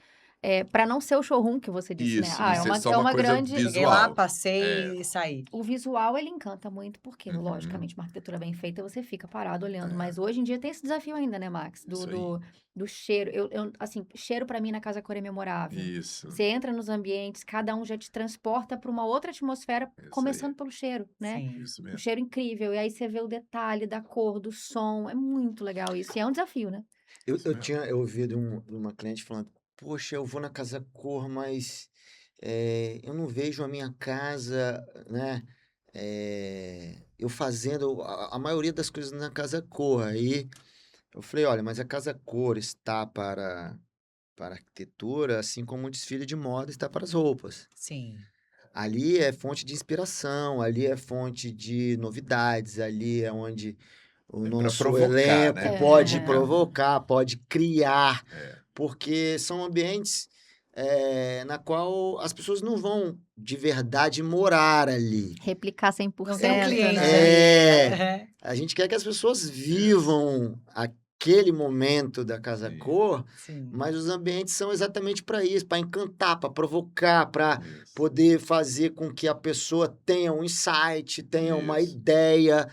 Speaker 2: para não ser o showroom que você disse, né?
Speaker 4: Isso, não
Speaker 2: Ah,
Speaker 4: ser só
Speaker 2: é
Speaker 4: uma
Speaker 2: uma
Speaker 4: coisa
Speaker 2: grande.
Speaker 1: Cheguei lá,
Speaker 4: visual. É.
Speaker 1: passei e saí.
Speaker 2: O visual, ele encanta muito, porque,
Speaker 4: Uhum.
Speaker 2: logicamente, uma arquitetura bem feita, você fica parado olhando.
Speaker 4: É,
Speaker 2: Mas hoje em dia tem esse desafio ainda, né, Max? Do,
Speaker 4: isso aí.
Speaker 2: do, do cheiro. Assim, cheiro pra mim na Casa Cor é memorável.
Speaker 4: Isso,
Speaker 2: Você entra nos ambientes, cada um já te transporta pra uma outra atmosfera,
Speaker 4: isso aí.
Speaker 2: começando pelo cheiro, né?
Speaker 1: Sim.
Speaker 4: Isso
Speaker 2: Um
Speaker 4: mesmo.
Speaker 2: cheiro incrível. E aí você vê o detalhe da cor, do som. É muito legal isso. E é um desafio, né?
Speaker 4: Isso mesmo.
Speaker 3: Eu ouvi de uma cliente falando, poxa, eu vou na Casa Cor, mas eu não vejo a minha casa, né? Eu fazendo a maioria das coisas na Casa Cor. Aí eu falei, olha, mas a Casa Cor está para a arquitetura, assim como o desfile de moda está para as roupas.
Speaker 1: Sim.
Speaker 3: Ali é fonte de inspiração, ali é fonte de novidades, ali é onde o
Speaker 4: É para
Speaker 3: nosso
Speaker 4: provocar,
Speaker 3: elenco
Speaker 4: né?
Speaker 3: pode
Speaker 2: É.
Speaker 3: provocar, pode criar,
Speaker 4: É,
Speaker 3: porque são ambientes na qual as pessoas não vão de verdade morar ali.
Speaker 2: Replicar
Speaker 1: Não tem um
Speaker 2: 100%,
Speaker 1: cliente
Speaker 2: né?
Speaker 1: ali,
Speaker 3: É,
Speaker 1: né?
Speaker 3: a gente quer que as pessoas vivam aquele momento da Casa
Speaker 4: sim,
Speaker 3: Cor,
Speaker 1: Sim.
Speaker 3: mas os ambientes são exatamente para isso, para encantar, para provocar, para
Speaker 4: isso,
Speaker 3: poder fazer com que a pessoa tenha um insight, tenha uma
Speaker 4: isso.
Speaker 3: ideia,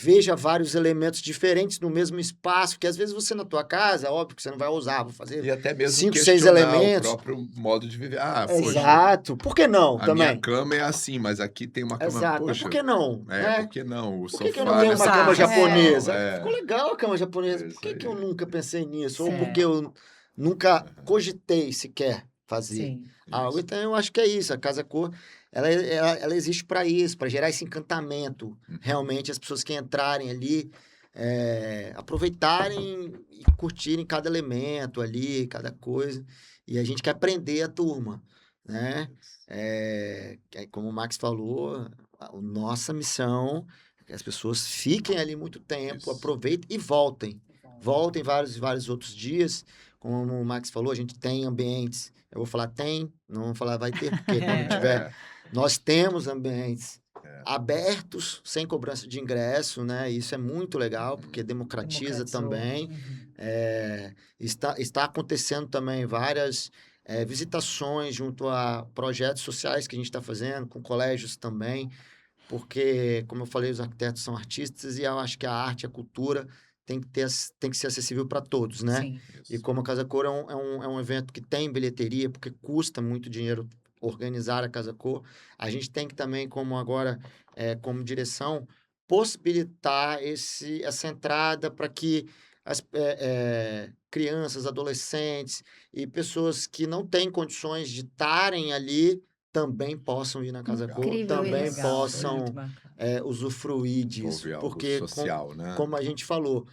Speaker 3: veja vários elementos diferentes no mesmo espaço, que às vezes você na tua casa, óbvio que você não vai usar, vou fazer
Speaker 4: E até mesmo
Speaker 3: 5, 6
Speaker 4: questionar o
Speaker 3: elementos.
Speaker 4: próprio modo de viver. Ah, poxa,
Speaker 3: Exato. Por que não
Speaker 4: a minha
Speaker 3: também?
Speaker 4: cama é assim, mas aqui tem uma cama,
Speaker 3: Exato. Mas por
Speaker 4: poxa,
Speaker 3: que não,
Speaker 4: por
Speaker 3: né?
Speaker 4: que não? O
Speaker 3: Por que eu não
Speaker 4: sofá
Speaker 3: tenho
Speaker 1: Vamos
Speaker 3: uma
Speaker 4: nessa
Speaker 3: cama
Speaker 1: usar.
Speaker 4: posição,
Speaker 3: japonesa? Ficou legal a cama japonesa. Por
Speaker 4: isso
Speaker 3: que eu
Speaker 4: aí.
Speaker 3: nunca pensei nisso? Ou porque
Speaker 1: É,
Speaker 3: eu nunca
Speaker 4: Aham,
Speaker 3: cogitei sequer fazer
Speaker 1: sim.
Speaker 3: algo?
Speaker 4: isso.
Speaker 3: Então, eu acho que é isso. A Casa Cor, ela existe para isso, para gerar esse encantamento.
Speaker 4: Uhum,
Speaker 3: Realmente, as pessoas que entrarem ali, aproveitarem e curtirem cada elemento ali, cada coisa. E a gente quer aprender a turma, né?
Speaker 4: isso.
Speaker 3: Como o Max falou, a nossa missão é que as pessoas fiquem ali muito tempo,
Speaker 4: Isso.
Speaker 3: aproveitem e voltem. Voltem vários outros dias. Como o Max falou, a gente tem ambientes. Eu vou falar tem, não vou falar vai ter, porque quando tiver,
Speaker 4: É,
Speaker 3: nós temos ambientes
Speaker 4: é.
Speaker 3: abertos, sem cobrança de ingresso, né? Isso é muito legal, porque democratiza
Speaker 1: Democratizou.
Speaker 3: também.
Speaker 1: Uhum.
Speaker 3: Está acontecendo também várias visitações junto a projetos sociais que a gente está fazendo, com colégios também, porque, como eu falei, os arquitetos são artistas e eu acho que a arte, a cultura tem que ser acessível para todos, né?
Speaker 1: Sim.
Speaker 3: E
Speaker 4: Isso.
Speaker 3: como a Casa Cor é um evento que tem bilheteria, porque custa muito dinheiro organizar a Casa Cor, a gente tem que também, como agora, como direção, possibilitar essa entrada para que as crianças, adolescentes e pessoas que não têm condições de estarem ali também possam ir na Casa Cor,
Speaker 2: Incrível
Speaker 3: também
Speaker 2: isso.
Speaker 1: Legal,
Speaker 3: possam
Speaker 1: muito bacana.
Speaker 3: usufruir disso.
Speaker 4: Envolver algo
Speaker 3: Porque,
Speaker 4: social, né?
Speaker 3: como a gente falou,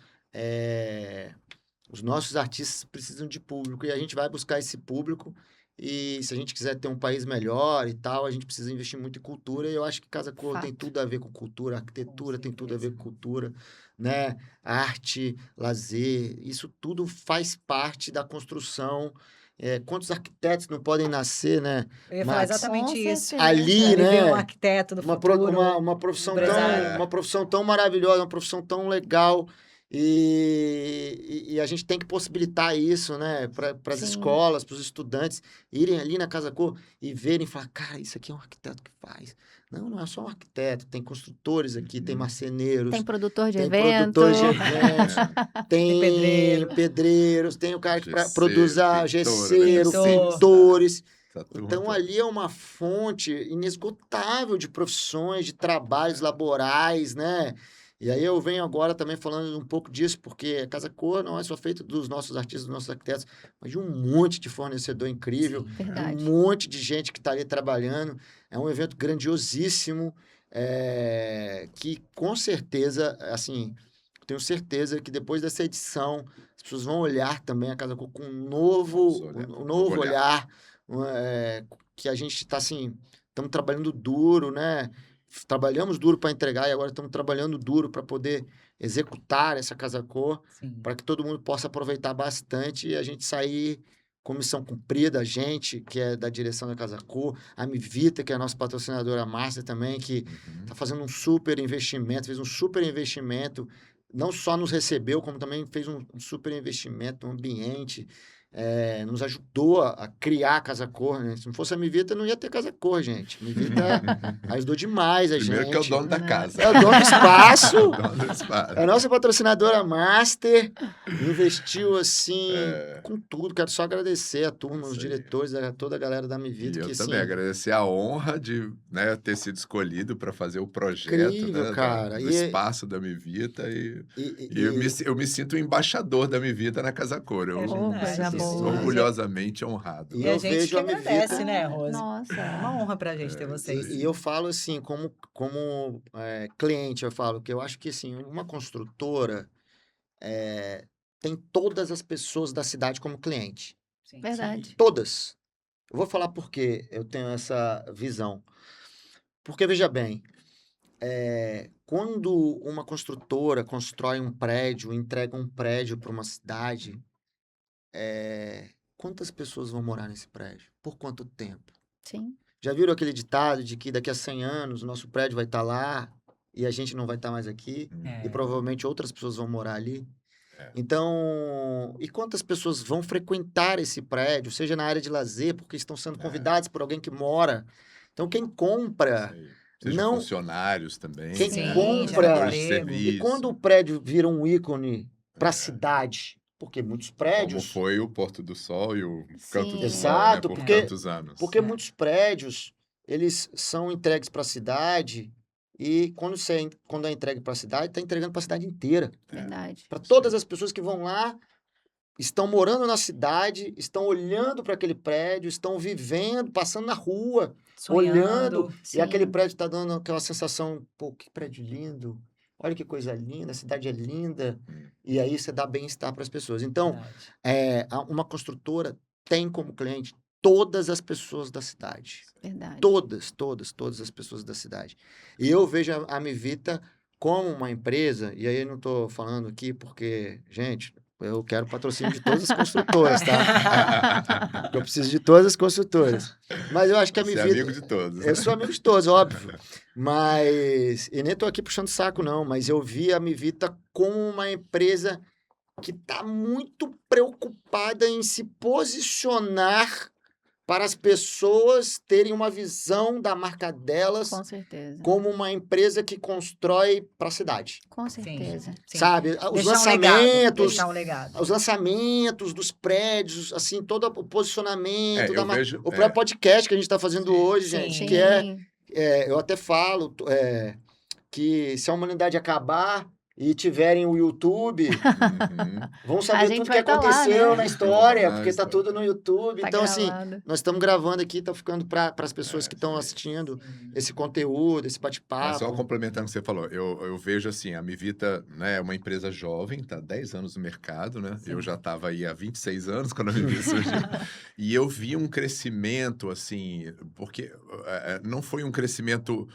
Speaker 3: os nossos artistas precisam de público e a gente vai buscar esse público. E se a gente quiser ter um país melhor e tal, a gente precisa investir muito em cultura. E eu acho que Casa Cor tem
Speaker 2: Fato.
Speaker 3: tudo a ver com cultura, arquitetura tem tudo a ver
Speaker 1: certeza.
Speaker 3: com cultura, né? Arte, lazer, isso tudo faz parte da construção. Quantos arquitetos não podem nascer, né,
Speaker 1: Eu ia falar
Speaker 3: Max?
Speaker 1: exatamente
Speaker 2: Com
Speaker 1: isso.
Speaker 2: certeza.
Speaker 3: Ali,
Speaker 1: Ele vira um
Speaker 3: né?
Speaker 1: arquiteto do
Speaker 3: Uma, pro-
Speaker 1: futuro,
Speaker 3: uma profissão tão,
Speaker 1: empresário.
Speaker 3: uma profissão tão maravilhosa, uma profissão tão legal. E a gente tem que possibilitar isso, né? Para as
Speaker 2: Sim.
Speaker 3: escolas, para os estudantes irem ali na Casa Cor e verem e falar, cara, isso aqui é um arquiteto que faz. Não, não é só um arquiteto, tem construtores aqui, tem marceneiros,
Speaker 2: Tem produtor de
Speaker 3: tem
Speaker 2: evento.
Speaker 3: produtores de eventos,
Speaker 1: Tem pedreiro.
Speaker 3: tem pedreiros, tem o cara que
Speaker 4: Gesseiro,
Speaker 3: produz a
Speaker 4: pintor,
Speaker 3: gesseiro,
Speaker 1: eletricista.
Speaker 3: pintores.
Speaker 4: Essa turma
Speaker 3: Então,
Speaker 4: toda.
Speaker 3: ali é uma fonte inesgotável de profissões, de trabalhos laborais, né? E aí eu venho agora também falando um pouco disso, porque a Casa Cor não é só feita dos nossos artistas, dos nossos arquitetos, mas de um monte de fornecedor incrível,
Speaker 1: Sim.
Speaker 3: de um
Speaker 2: Verdade.
Speaker 3: monte de gente que está ali trabalhando. É um evento grandiosíssimo, que com certeza, assim, tenho certeza que depois dessa edição, as pessoas vão olhar também a Casa Cor com um
Speaker 4: Vamos olhar,
Speaker 3: um novo
Speaker 4: olhar.
Speaker 3: olhar, que a gente está assim, estamos trabalhando duro, né? Trabalhamos duro para entregar e agora estamos trabalhando duro para poder executar essa Casa Cor,
Speaker 1: Sim.
Speaker 3: para que todo mundo possa aproveitar bastante e a gente sair com missão cumprida, a gente, que é da direção da Casa Cor, a Mivita, que é a nossa patrocinadora master também, que está fazendo um super investimento, fez um super investimento, não só nos recebeu, como também fez um super investimento no ambiente, nos ajudou a criar a Casa Cor, né? Se não fosse a Mivita, não ia ter Casa Cor, gente. Mivita ajudou demais a
Speaker 4: Primeiro
Speaker 3: gente.
Speaker 4: que é o dono da
Speaker 2: Né?
Speaker 4: casa.
Speaker 3: É o dono do espaço.
Speaker 4: É o dono do espaço.
Speaker 3: É a nossa patrocinadora master, investiu assim
Speaker 4: É.
Speaker 3: com tudo. Quero só agradecer a turma, os
Speaker 4: Isso aí.
Speaker 3: diretores, toda a galera da
Speaker 4: E
Speaker 3: Mivita,
Speaker 4: eu
Speaker 3: que
Speaker 4: também
Speaker 3: assim,
Speaker 4: agradecer a honra de, né, ter sido escolhido para fazer o projeto,
Speaker 3: incrível,
Speaker 4: né,
Speaker 3: cara.
Speaker 4: do espaço da Mivita e
Speaker 3: E
Speaker 4: eu me sinto o embaixador da Mivita na Casa Cor. Eu
Speaker 1: É
Speaker 2: Oh,
Speaker 1: verdade.
Speaker 2: coisa
Speaker 3: Sim,
Speaker 2: boa.
Speaker 4: sou orgulhosamente honrado.
Speaker 3: E
Speaker 1: E a
Speaker 3: eu
Speaker 1: gente
Speaker 3: vejo
Speaker 1: que
Speaker 3: a Mivita-
Speaker 1: agradece, né, Rose?
Speaker 2: Nossa.
Speaker 1: É uma honra pra gente ter
Speaker 4: É,
Speaker 1: vocês.
Speaker 3: E eu falo assim, como cliente, eu falo que eu acho que assim, uma construtora tem todas as pessoas da cidade como cliente.
Speaker 1: Sim.
Speaker 2: Verdade.
Speaker 3: Todas. Eu vou falar por que eu tenho essa visão. Porque, veja bem, quando uma construtora constrói um prédio, entrega um prédio para uma cidade, quantas pessoas vão morar nesse prédio? Por quanto tempo?
Speaker 2: Sim.
Speaker 3: Já viram aquele ditado de que daqui a 100 anos o nosso prédio vai estar lá e a gente não vai estar mais aqui?
Speaker 1: É.
Speaker 3: E provavelmente outras pessoas vão morar ali.
Speaker 4: É.
Speaker 3: Então, e quantas pessoas vão frequentar esse prédio, seja na área de lazer, porque estão sendo convidados por alguém que mora? Então, quem compra,
Speaker 4: Isso aí. Sejam
Speaker 3: não
Speaker 4: funcionários também,
Speaker 3: quem
Speaker 1: Sim,
Speaker 4: né,
Speaker 3: compra-
Speaker 4: prestadores de
Speaker 1: emprego.
Speaker 3: e
Speaker 4: serviço,
Speaker 3: quando o prédio vira um ícone para a cidade, porque muitos
Speaker 4: como
Speaker 3: prédios,
Speaker 4: foi o Porto do Sol e o Canto do
Speaker 2: Sim.
Speaker 4: Sol, né,
Speaker 3: Exato,
Speaker 4: por
Speaker 3: porque-
Speaker 4: tantos anos.
Speaker 3: porque muitos prédios eles são entregues para a cidade e quando é entregue para a cidade, está entregando para a cidade inteira.
Speaker 2: Verdade.
Speaker 3: Para todas as pessoas que vão lá, estão morando na cidade, estão olhando para aquele prédio, estão vivendo, passando na rua, olhando,
Speaker 2: Sim.
Speaker 3: e aquele prédio está dando aquela sensação, pô, que prédio lindo, olha que coisa linda, a cidade é linda, e aí você dá bem-estar para as pessoas. Então,
Speaker 1: Verdade.
Speaker 3: uma construtora tem como cliente todas as pessoas da cidade.
Speaker 2: Verdade.
Speaker 3: Todas as pessoas da cidade. E eu vejo a Mivita como uma empresa, e aí eu não estou falando aqui porque, gente, eu quero patrocínio de todas as construtoras, tá? Eu preciso de todas as construtoras. Mas eu acho que a
Speaker 4: Você é
Speaker 3: Mivita...
Speaker 4: amigo de todos.
Speaker 3: Eu sou amigo de todos, óbvio. Mas... E nem estou aqui puxando saco, não. Mas eu vi a Mivita como uma empresa que está muito preocupada em se posicionar para as pessoas terem uma visão da marca delas
Speaker 2: Com certeza.
Speaker 3: como uma empresa que constrói para a cidade.
Speaker 2: Com certeza.
Speaker 1: Sim.
Speaker 3: Sabe? Os
Speaker 1: Deixar um legado.
Speaker 3: lançamentos,
Speaker 1: Deixar um legado.
Speaker 3: os lançamentos dos prédios, assim, todo o posicionamento da
Speaker 4: eu
Speaker 3: marca.
Speaker 4: vejo,
Speaker 3: O próprio podcast que a gente está fazendo
Speaker 4: Sim.
Speaker 3: hoje,
Speaker 1: Sim.
Speaker 3: gente, que eu até falo que se a humanidade acabar, e tiverem o YouTube,
Speaker 4: Uhum.
Speaker 3: vão
Speaker 2: A
Speaker 3: saber
Speaker 2: gente
Speaker 3: tudo que
Speaker 2: vai tá lá,
Speaker 3: aconteceu
Speaker 2: né?
Speaker 3: na história,
Speaker 4: Na
Speaker 3: porque tá
Speaker 4: história.
Speaker 3: tudo no YouTube.
Speaker 2: Tá
Speaker 3: Então, assim,
Speaker 2: gravado.
Speaker 3: nós estamos gravando aqui, tá ficando para as pessoas que estão
Speaker 4: Sim.
Speaker 3: assistindo
Speaker 1: Sim.
Speaker 3: esse conteúdo, esse
Speaker 4: Mas só
Speaker 3: bate-papo.
Speaker 4: complementando o que você falou, eu vejo assim, a Mivita, né, é uma empresa jovem, tá há 10 anos no mercado, né? Eu
Speaker 1: Sim.
Speaker 4: já estava aí há 26 anos quando a Mivita surgiu. E eu vi um crescimento, assim, porque não foi um crescimento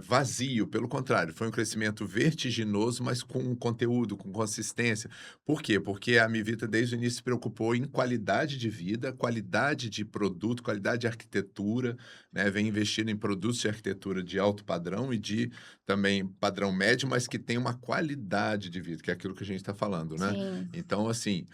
Speaker 4: vazio, pelo contrário, foi um crescimento vertiginoso, mas com conteúdo, com consistência. Por quê? Porque a Mivita, desde o início, se preocupou em qualidade de vida, qualidade de produto, qualidade de arquitetura, né? Vem investindo em produtos de arquitetura de alto padrão e de também padrão médio, mas que tem uma qualidade de vida, que é aquilo que a gente está falando, né?
Speaker 2: Sim.
Speaker 4: Então, assim,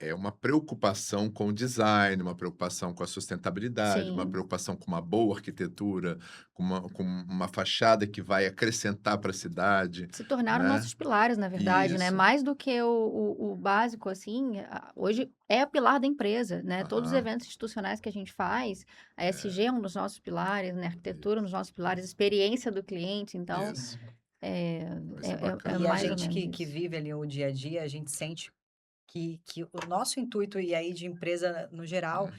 Speaker 4: é uma preocupação com o design, uma preocupação com a sustentabilidade, uma
Speaker 2: Sim.
Speaker 4: preocupação com uma boa arquitetura, com uma fachada que vai acrescentar para a cidade,
Speaker 2: Se tornaram
Speaker 4: né?
Speaker 2: nossos pilares, na verdade, né?
Speaker 4: Isso.
Speaker 2: Mais do que o básico, assim, hoje é o pilar da empresa, né? Todos os
Speaker 4: Aham.
Speaker 2: eventos institucionais que a gente faz, a
Speaker 4: É,
Speaker 2: ESG é um dos nossos pilares, né? A arquitetura é um dos nossos pilares, a experiência do cliente, então,
Speaker 4: isso.
Speaker 2: é,
Speaker 4: Vai ser
Speaker 2: é
Speaker 4: bacana.
Speaker 1: E a
Speaker 2: mais ou
Speaker 1: gente
Speaker 2: menos
Speaker 1: que
Speaker 2: isso.
Speaker 1: vive ali o dia a dia, a gente sente que o nosso intuito, e aí de empresa no geral,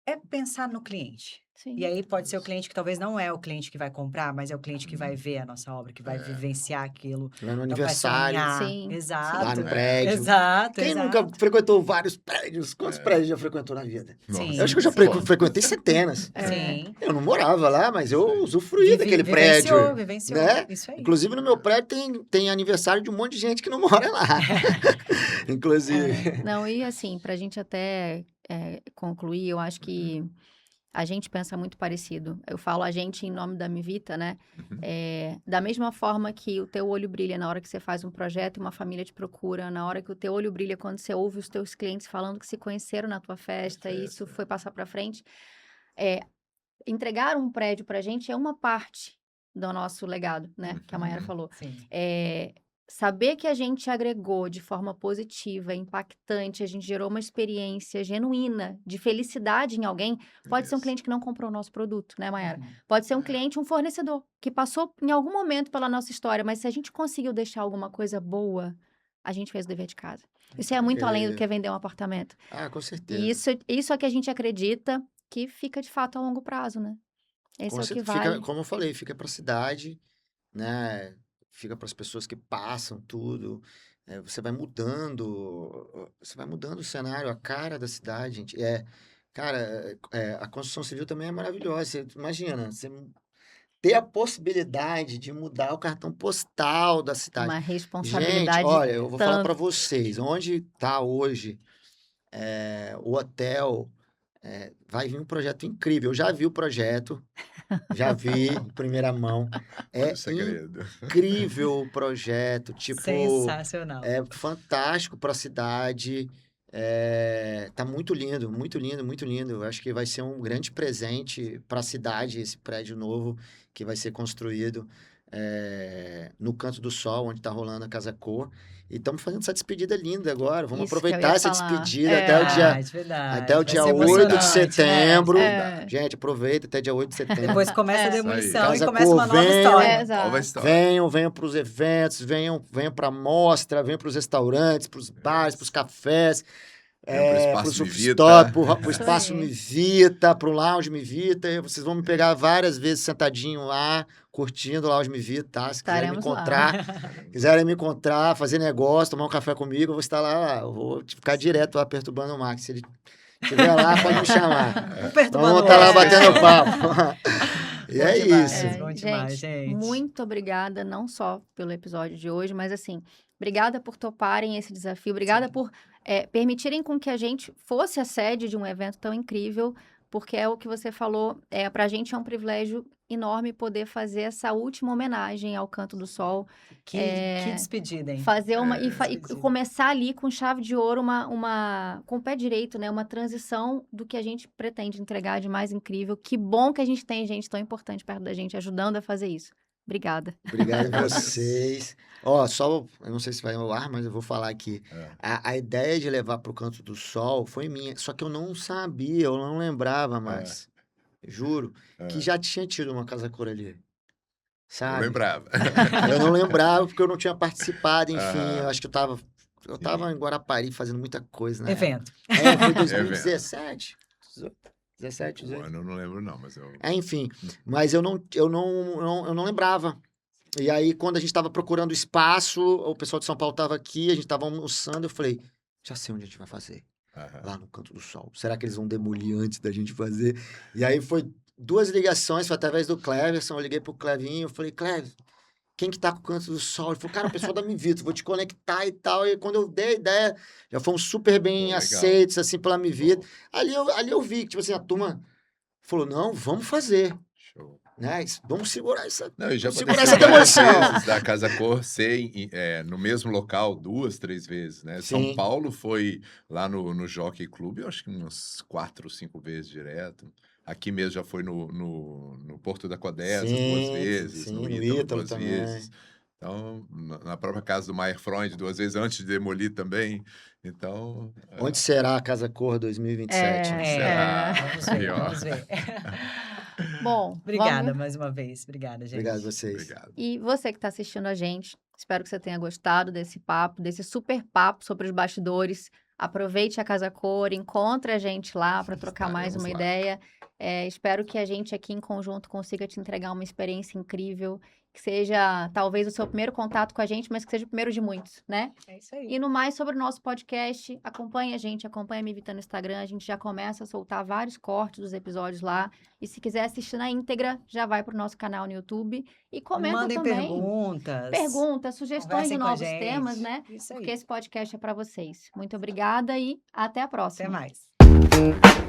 Speaker 1: é pensar no cliente. E
Speaker 2: Sim.
Speaker 1: aí pode ser o
Speaker 4: Isso.
Speaker 1: cliente que talvez não é o cliente que vai comprar, mas é o cliente que vai
Speaker 4: Uhum.
Speaker 1: ver a nossa obra, que vai
Speaker 4: É.
Speaker 1: vivenciar aquilo,
Speaker 3: Vai no
Speaker 1: vai
Speaker 3: aniversário,
Speaker 1: sonhar.
Speaker 2: Sim,
Speaker 1: Exato.
Speaker 3: lá no
Speaker 4: É.
Speaker 3: prédio.
Speaker 1: Exato,
Speaker 3: Quem nunca
Speaker 1: exato.
Speaker 3: frequentou vários prédios? Quantos
Speaker 4: É.
Speaker 3: prédios já frequentou na vida?
Speaker 4: Nossa,
Speaker 3: Eu acho que eu já
Speaker 1: Sim,
Speaker 4: pô,
Speaker 1: sim.
Speaker 3: frequentei centenas.
Speaker 2: É.
Speaker 1: Sim.
Speaker 3: Eu não morava lá, mas eu
Speaker 4: Sim.
Speaker 3: usufruí daquele prédio,
Speaker 1: Vivenciou.
Speaker 3: né?
Speaker 1: Isso aí.
Speaker 3: Inclusive, no meu prédio tem aniversário de um monte de gente que não mora lá. Inclusive.
Speaker 2: Não, e assim, para a gente até concluir, eu acho que a gente pensa muito parecido. Eu falo a gente em nome da Mivita, né?
Speaker 4: Uhum.
Speaker 2: Da mesma forma que o teu olho brilha na hora que você faz um projeto e uma família te procura, na hora que o teu olho brilha quando você ouve os teus clientes falando que se conheceram na tua festa e isso foi passar para frente. Entregar um prédio para a gente é uma parte do nosso legado, né? Que a Mayara
Speaker 4: Uhum.
Speaker 2: falou.
Speaker 1: Sim.
Speaker 2: Saber que a gente agregou de forma positiva, impactante, a gente gerou uma experiência genuína de felicidade em alguém, pode ser um
Speaker 4: Isso.
Speaker 2: cliente que não comprou o nosso produto, né, Mayara?
Speaker 1: Uhum.
Speaker 2: Pode ser um cliente, um fornecedor, que passou em algum momento pela nossa história, mas se a gente conseguiu deixar alguma coisa boa, a gente fez o dever de casa. Isso é muito além do que vender um apartamento.
Speaker 3: Ah, com certeza.
Speaker 2: E isso é que a gente acredita que fica de fato a longo prazo, né? Esse é o que vale.
Speaker 3: Como eu falei, fica para a cidade, né? Fica para as pessoas que passam tudo. Você vai mudando o cenário, a cara da cidade, gente. Cara, a construção civil também é maravilhosa. Você imagina, você ter a possibilidade de mudar o cartão postal da cidade.
Speaker 2: Uma
Speaker 3: Gente,
Speaker 2: responsabilidade
Speaker 3: olha, eu vou falar para
Speaker 2: tanto.
Speaker 3: vocês, onde está hoje o hotel, vai vir um projeto incrível. Eu já vi o projeto, já vi em primeira mão.
Speaker 4: Olha
Speaker 3: É
Speaker 4: o segredo.
Speaker 3: incrível o projeto, tipo,
Speaker 1: Sensacional.
Speaker 3: é fantástico para a cidade. Tá muito lindo, muito lindo, muito lindo. Eu acho que vai ser um grande presente para a cidade, esse prédio novo que vai ser construído no Canto do Sol, onde está rolando a Casa Cor. E estamos fazendo essa despedida linda agora. Vamos
Speaker 2: Isso que eu ia
Speaker 3: aproveitar essa
Speaker 2: falar.
Speaker 3: despedida até o dia
Speaker 1: Verdade.
Speaker 3: até o
Speaker 1: Vai
Speaker 3: dia
Speaker 1: ser
Speaker 3: 8 de
Speaker 1: emocionante,
Speaker 3: setembro.
Speaker 2: É.
Speaker 3: Gente, aproveita até dia 8 de setembro.
Speaker 1: Depois começa a
Speaker 2: É.
Speaker 1: demolição
Speaker 3: Casa
Speaker 1: e começa
Speaker 3: Cor,
Speaker 1: uma nova
Speaker 3: venham.
Speaker 1: história.
Speaker 2: Exato.
Speaker 4: Nova história.
Speaker 3: Venham para os eventos, venham para a mostra, venham para os restaurantes, para os bares, para os cafés,
Speaker 4: Venham pro
Speaker 3: para o
Speaker 4: Espaço
Speaker 3: surfstop,
Speaker 4: Mivita.
Speaker 3: para o
Speaker 2: Isso
Speaker 3: espaço
Speaker 2: aí.
Speaker 3: Mivita, para o Lounge Mivita. Vocês vão me pegar várias vezes sentadinho lá, curtindo o Lounge Mivita, tá? Se quiserem me
Speaker 2: Estaremos lá.
Speaker 3: encontrar, quiserem me encontrar, fazer negócio, tomar um café comigo, eu vou estar lá, eu vou ficar direto lá perturbando o Max. Se ele estiver lá, pode me chamar.
Speaker 1: Um perturbando
Speaker 3: Vamos
Speaker 1: o
Speaker 3: estar lá
Speaker 1: outro.
Speaker 3: batendo papo. E
Speaker 1: Bom
Speaker 3: é
Speaker 1: demais.
Speaker 3: isso.
Speaker 1: Bom demais, gente.
Speaker 2: Muito obrigada, não só pelo episódio de hoje, mas assim, obrigada por toparem esse desafio, obrigada
Speaker 1: Sim.
Speaker 2: por permitirem com que a gente fosse a sede de um evento tão incrível, porque é o que você falou, pra gente é um privilégio enorme poder fazer essa última homenagem ao Canto do Sol,
Speaker 1: Que despedida, hein?
Speaker 2: fazer uma e
Speaker 1: Despedida.
Speaker 2: começar ali com chave de ouro com o pé direito, né? Uma transição do que a gente pretende entregar de mais incrível. Que bom que a gente tem gente tão importante perto da gente ajudando a fazer isso. Obrigada.
Speaker 3: Obrigado a vocês. Ó, eu não sei se vai ao ar, mas eu vou falar aqui. A ideia de levar para o Canto do Sol foi minha, só que eu não sabia, eu não lembrava mais. Juro, que já tinha tido uma Casa Cor ali.
Speaker 4: Não
Speaker 3: sabe?
Speaker 4: lembrava.
Speaker 3: Eu não lembrava porque eu não tinha participado, enfim.
Speaker 4: Aham.
Speaker 3: Eu acho que eu tava em Guarapari fazendo muita coisa, né?
Speaker 1: Evento.
Speaker 3: Foi
Speaker 4: Evento.
Speaker 3: 2017, 17,
Speaker 4: O
Speaker 3: 18.
Speaker 4: ano eu não lembro, não, mas eu.
Speaker 3: Enfim, mas eu não lembrava. E aí, quando a gente estava procurando espaço, o pessoal de São Paulo estava aqui, a gente estava almoçando, eu falei, já sei onde a gente vai fazer.
Speaker 4: Aham.
Speaker 3: Lá no Canto do Sol. Será que eles vão demolir antes da gente fazer? E aí foi 2 ligações, foi através do Cleverson, eu liguei pro Clevinho, eu falei, Clever, quem que tá com o Canto do Sol? Ele falou, cara, o pessoal da Mivito, vou te conectar e tal. E quando eu dei a ideia, já fomos super bem
Speaker 4: Pô, legal.
Speaker 3: aceitos, assim, pela Mivito.
Speaker 4: Bom,
Speaker 3: Ali eu vi que, tipo assim, a turma falou, não, vamos fazer,
Speaker 4: show.
Speaker 3: né? Vamos segurar essa...
Speaker 4: Não, e já
Speaker 3: Vamos segurar
Speaker 4: aconteceu
Speaker 3: essa
Speaker 4: várias
Speaker 3: demolição.
Speaker 4: vezes da Casa Cor ser no mesmo local 2, 3 vezes, né? São
Speaker 3: Sim.
Speaker 4: Paulo foi lá no Jockey Club, eu acho que umas 4, 5 vezes direto. Aqui mesmo já foi no Porto da Codesa 2
Speaker 3: Sim,
Speaker 4: vezes,
Speaker 3: sim,
Speaker 4: no
Speaker 3: no
Speaker 4: Ítalo
Speaker 3: Ítalo
Speaker 4: 2
Speaker 3: também.
Speaker 4: vezes. Então, na própria casa do Maier Freund 2 vezes antes de demolir também. Então,
Speaker 3: Onde será a Casa Cor 2027?
Speaker 4: onde será?
Speaker 1: Vamos
Speaker 4: Aí,
Speaker 1: ver,
Speaker 4: ó.
Speaker 1: vamos ver.
Speaker 2: Bom,
Speaker 1: Obrigada
Speaker 2: vamos...
Speaker 1: mais uma vez. Obrigada, gente.
Speaker 3: Obrigado a vocês.
Speaker 4: Obrigado.
Speaker 2: E você que está assistindo a gente, espero que você tenha gostado desse papo, desse super papo sobre os bastidores. Aproveite a Casa Cor, encontre a gente lá para trocar mais
Speaker 4: Estaremos
Speaker 2: uma
Speaker 4: lá.
Speaker 2: ideia. Espero que a gente aqui em conjunto consiga te entregar uma experiência incrível, que seja talvez o seu primeiro contato com a gente, mas que seja o primeiro de muitos, né?
Speaker 1: É isso aí.
Speaker 2: E no mais sobre o nosso podcast, acompanhe a gente, acompanhe a Mivita no Instagram, a gente já começa a soltar vários cortes dos episódios lá. E se quiser assistir na íntegra, já vai pro nosso canal no YouTube e comenta
Speaker 1: Mandem
Speaker 2: também.
Speaker 1: perguntas.
Speaker 2: Sugestões de
Speaker 1: Conversem com a
Speaker 2: novos temas,
Speaker 1: gente.
Speaker 2: né?
Speaker 1: Isso
Speaker 2: Porque
Speaker 1: aí.
Speaker 2: esse podcast é para vocês. Muito obrigada e até a próxima.
Speaker 1: Até mais.